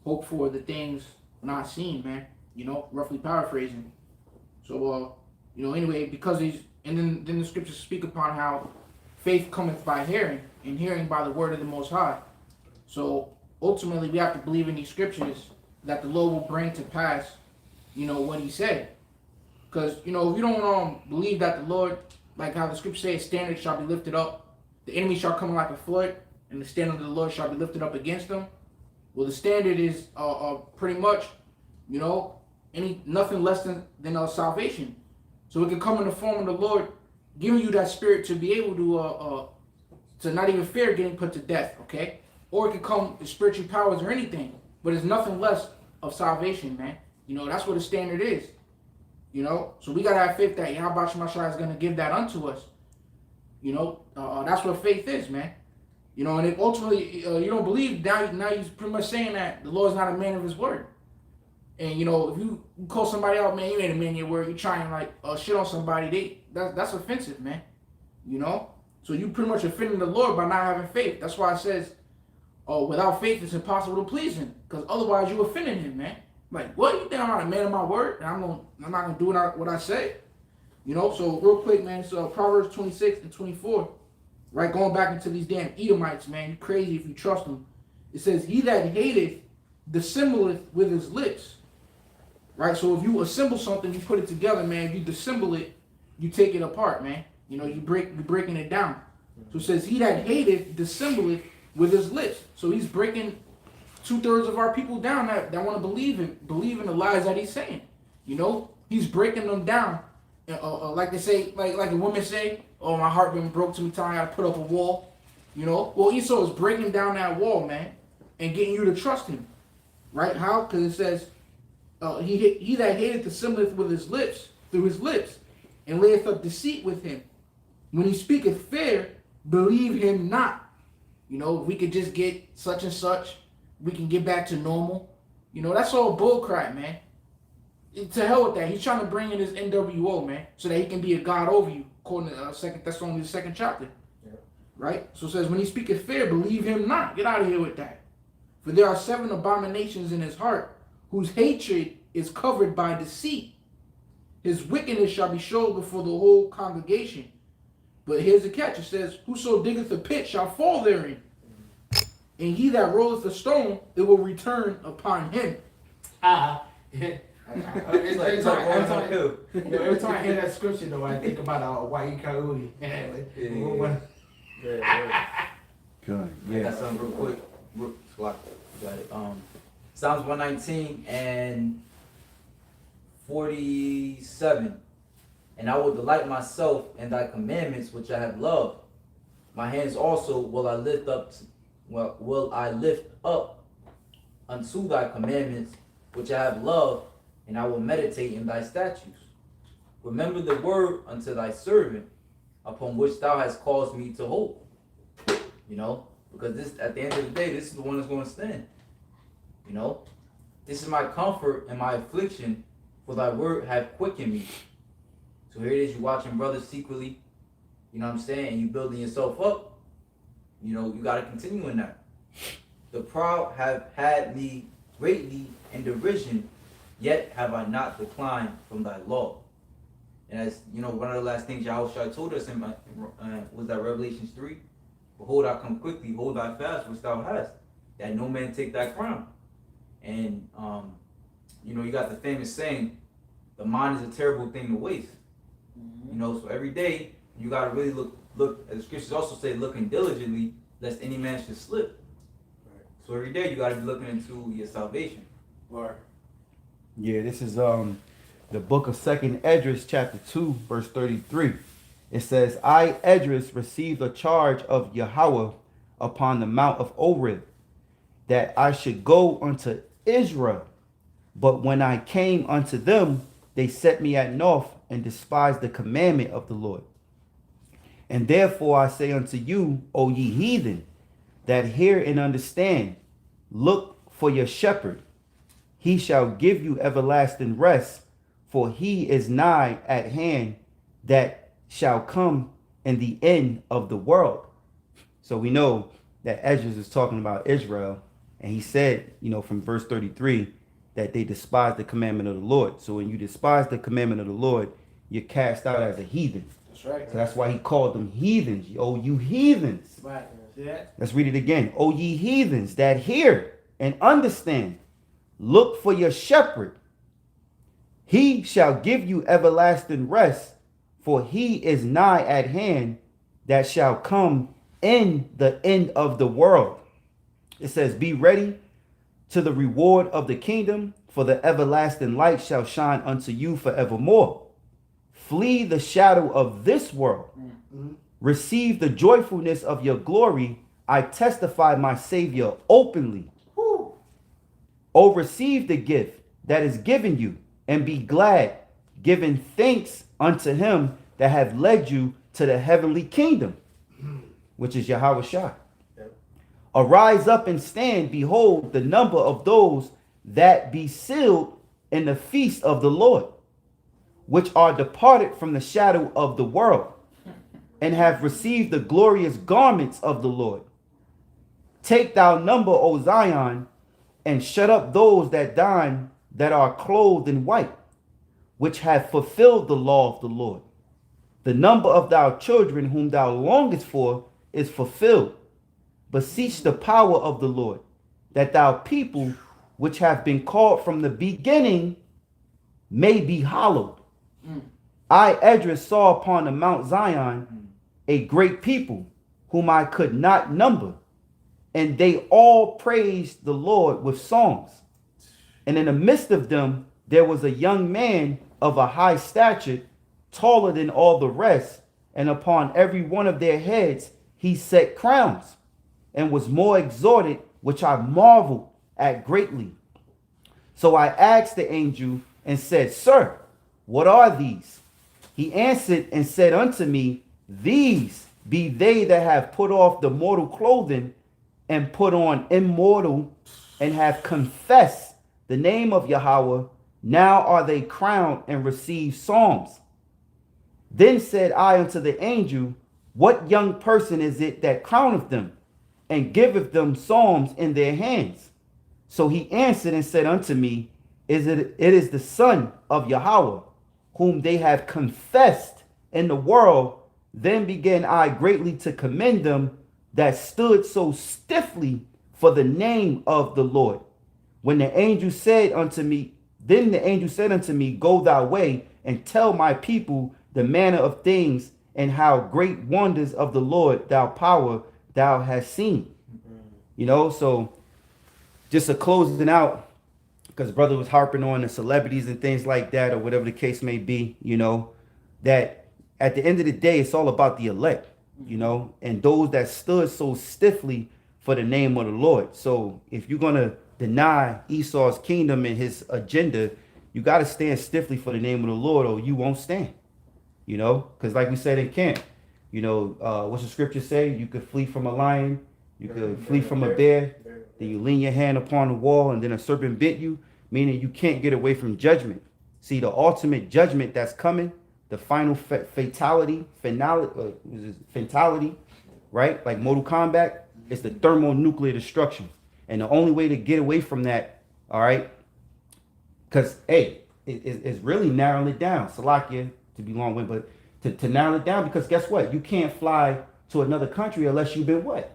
hoped for, the things not seen, man. You know, roughly paraphrasing. So, you know, anyway, because he's, and then the scriptures speak upon how faith cometh by hearing, and hearing by the word of the Most High. So, ultimately, we have to believe in these scriptures that the Lord will bring to pass, you know, what he said. Because, you know, if you don't believe that the Lord, like how the scripture says, standard shall be lifted up, the enemy shall come like a flood, and the standard of the Lord shall be lifted up against them. Well, the standard is pretty much, you know, nothing less than salvation. So it can come in the form of the Lord giving you that spirit to be able to not even fear getting put to death, okay? Or it can come with spiritual powers or anything, but it's nothing less of salvation, man. You know, that's what the standard is. You know, so we gotta have faith that Yahawashi is gonna give that unto us. You know, that's what faith is, man. You know, and if ultimately you don't believe, now you're pretty much saying that the Lord's not a man of his word. And you know, if you call somebody out, man, you ain't a man of your word, you trying like shit on somebody, that's offensive, man. You know? So you pretty much offending the Lord by not having faith. That's why it says, without faith it's impossible to please him. Because otherwise you offending him, man. Like, what? You think I'm not a man of my word? And I'm not gonna do what I say? You know, so real quick, man, so Proverbs 26 and 24. right? Going back into these damn Edomites, man, you crazy if you trust them. It says, he that hateth dissembleth with his lips, right? So if you assemble something, you put it together, man. If you dissemble it, you take it apart, man. You know, you're breaking it down. So it says, he that hateth dissembleth with his lips. So he's breaking 2/3 of our people down that want to believe in the lies that he's saying. You know, he's breaking them down. Like they say, like a woman say, oh, my heart been broke too many times, I gotta put up a wall. You know, well, Esau is breaking down that wall, man, and getting you to trust him. Right? How? Because it says, he that hateth dissembleth with his lips, through his lips, and layeth up deceit with him. When he speaketh fair, believe him not. You know, if we could just get such and such, we can get back to normal. You know, that's all bullcrap, man. To hell with that. He's trying to bring in his NWO, man, so that he can be a god over you, according to 2 Thessalonians, the 2nd chapter. Yeah. Right? So it says, when he speaketh fair, believe him not. Get out of here with that. For there are 7 abominations in his heart, whose hatred is covered by deceit. His wickedness shall be showed before the whole congregation. But here's the catch. It says, whoso diggeth a pit shall fall therein. And he that rolleth a stone, it will return upon him. Every time I hear that scripture, though, I think about White Coyote. Good. Good. I got something real quick. Got it. Psalms 119 and 47. And I will delight myself in thy commandments which I have loved. My hands also will I lift up unto thy commandments which I have loved, and I will meditate in thy statutes. Remember the word unto thy servant, upon which thou hast caused me to hope. You know, because this, at the end of the day, this is the one that's going to stand. You know, this is my comfort and my affliction, for thy word hath quickened me. So here it is, you watching brothers secretly, you know what I'm saying, and you building yourself up. You know, you got to continue in that. The proud have had me greatly in derision, yet have I not declined from thy law. And as you know, one of the last things Yahawashi told us in was that Revelations 3, behold, I come quickly, hold thy fast which thou hast, that no man take thy crown. And you know, you got the famous saying, the mind is a terrible thing to waste. You know, so every day you gotta really look. As the scriptures also say, looking diligently, lest any man should slip. Right. So every day you gotta be looking into your salvation. Right. Yeah, this is the book of 2nd Esdras, chapter 2, verse 33. It says, I, Esdras, received a charge of Yahawah upon the mount of Oreb, that I should go unto Israel. But when I came unto them, they set me at naught and despised the commandment of the Lord. And therefore I say unto you, O ye heathen, that hear and understand, look for your shepherd. He shall give you everlasting rest, for he is nigh at hand, that shall come in the end of the world. So we know that Esdras is talking about Israel, and he said, you know, from verse 33, that they despise the commandment of the Lord. So when you despise the commandment of the Lord, you're cast out as a heathen. That's right. So that's why he called them heathens. Oh, you heathens. Right. See that? Let's read it again. Oh, ye heathens that hear and understand, look for your shepherd. He shall give you everlasting rest, for he is nigh at hand, that shall come in the end of the world. It says, be ready to the reward of the kingdom, for the everlasting light shall shine unto you forevermore. Flee the shadow of this world. Mm-hmm. Receive the joyfulness of your glory. I testify my Savior openly. Woo. Oh, receive the gift that is given you, and be glad, giving thanks unto him that hath led you to the heavenly kingdom, which is Yahawashi. Arise up and stand. Behold, the number of those that be sealed in the feast of the Lord, which are departed from the shadow of the world, and have received the glorious garments of the Lord. Take thou number, O Zion, and shut up those that dine, that are clothed in white, which have fulfilled the law of the Lord. The number of thy children whom thou longest for is fulfilled. Beseech the power of the Lord, that thou people which have been called from the beginning may be hallowed. I, Edras, saw upon the Mount Zion a great people, whom I could not number, and they all praised the Lord with songs. And in the midst of them there was a young man of a high stature, taller than all the rest, and upon every one of their heads he set crowns, and was more exalted, which I marveled at greatly. So I asked the angel and said, Sir, what are these? He answered and said unto me, These be they that have put off the mortal clothing and put on immortal, and have confessed the name of Yahawah. Now are they crowned and receive psalms. Then said I unto the angel, What young person is it that crowneth them, and giveth them psalms in their hands? So he answered and said unto me, It is the son of Yahawah, whom they have confessed in the world. Then began I greatly to commend them that stood so stiffly for the name of the Lord. When the angel said unto me, Then the angel said unto me, Go thy way, and tell my people the manner of things, and how great wonders of the Lord thou power thou hast seen. You know, so just a closing out, because brother was harping on the celebrities and things like that, or whatever the case may be, you know, that at the end of the day, it's all about the elect, you know, and those that stood so stiffly for the name of the Lord. So if you're going to deny Esau's kingdom and his agenda, you got to stand stiffly for the name of the Lord, or you won't stand, you know, because like we said in camp, you know, what's the scripture say? You could flee from a lion, you could flee from a bear, then you lean your hand upon the wall, and then a serpent bit you, meaning you can't get away from judgment. See, the ultimate judgment that's coming, the final fatality, right? Like Mortal Kombat, it's the thermonuclear destruction. And the only way to get away from that, all right, because, hey, it's really narrowing it down. Salakia, to be long-winded, but to narrow it down, because guess what? You can't fly to another country unless you've been what?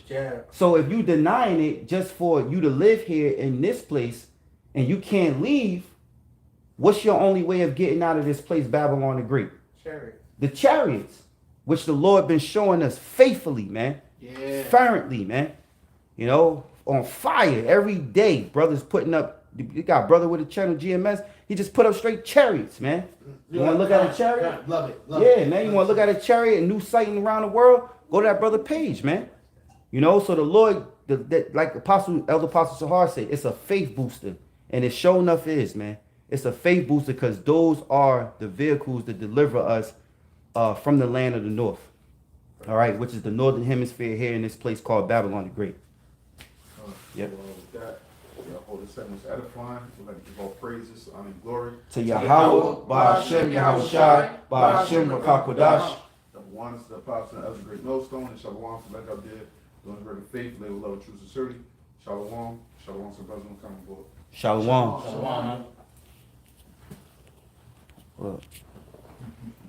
Yeah. So if you denying it just for you to live here in this place and you can't leave, what's your only way of getting out of this place, Babylon the Great? Chariot. The chariots, which the Lord been showing us faithfully, man. Yeah. Fervently, man. You know, on fire every day. Brothers putting up, you got a brother with a channel, GMS. He just put up straight chariots, man. You want to look at a chariot? Love it. Yeah, man. You want to look at a chariot, a new sighting around the world? Go to that brother page, man. You know, so the Lord, like Elder Apostle Sahar said, it's a faith booster. And it sure enough is, man. It's a faith booster because those are the vehicles that deliver us from the land of the north. All right, which is the northern hemisphere here in this place called Babylon the Great. Yep. With that, we hold this segment edifying. We'd like to give all praises, honor, and glory To Yahawah, BaHaSham, Yahawashi, BaHaSham, Qadash. Shalom to the apostle and elder GreatMillStone, and shalom to like I did, doing the very faithfully with love and true sincerity. Shalom to the brothers who come on board. Shalom. Shalom. Well,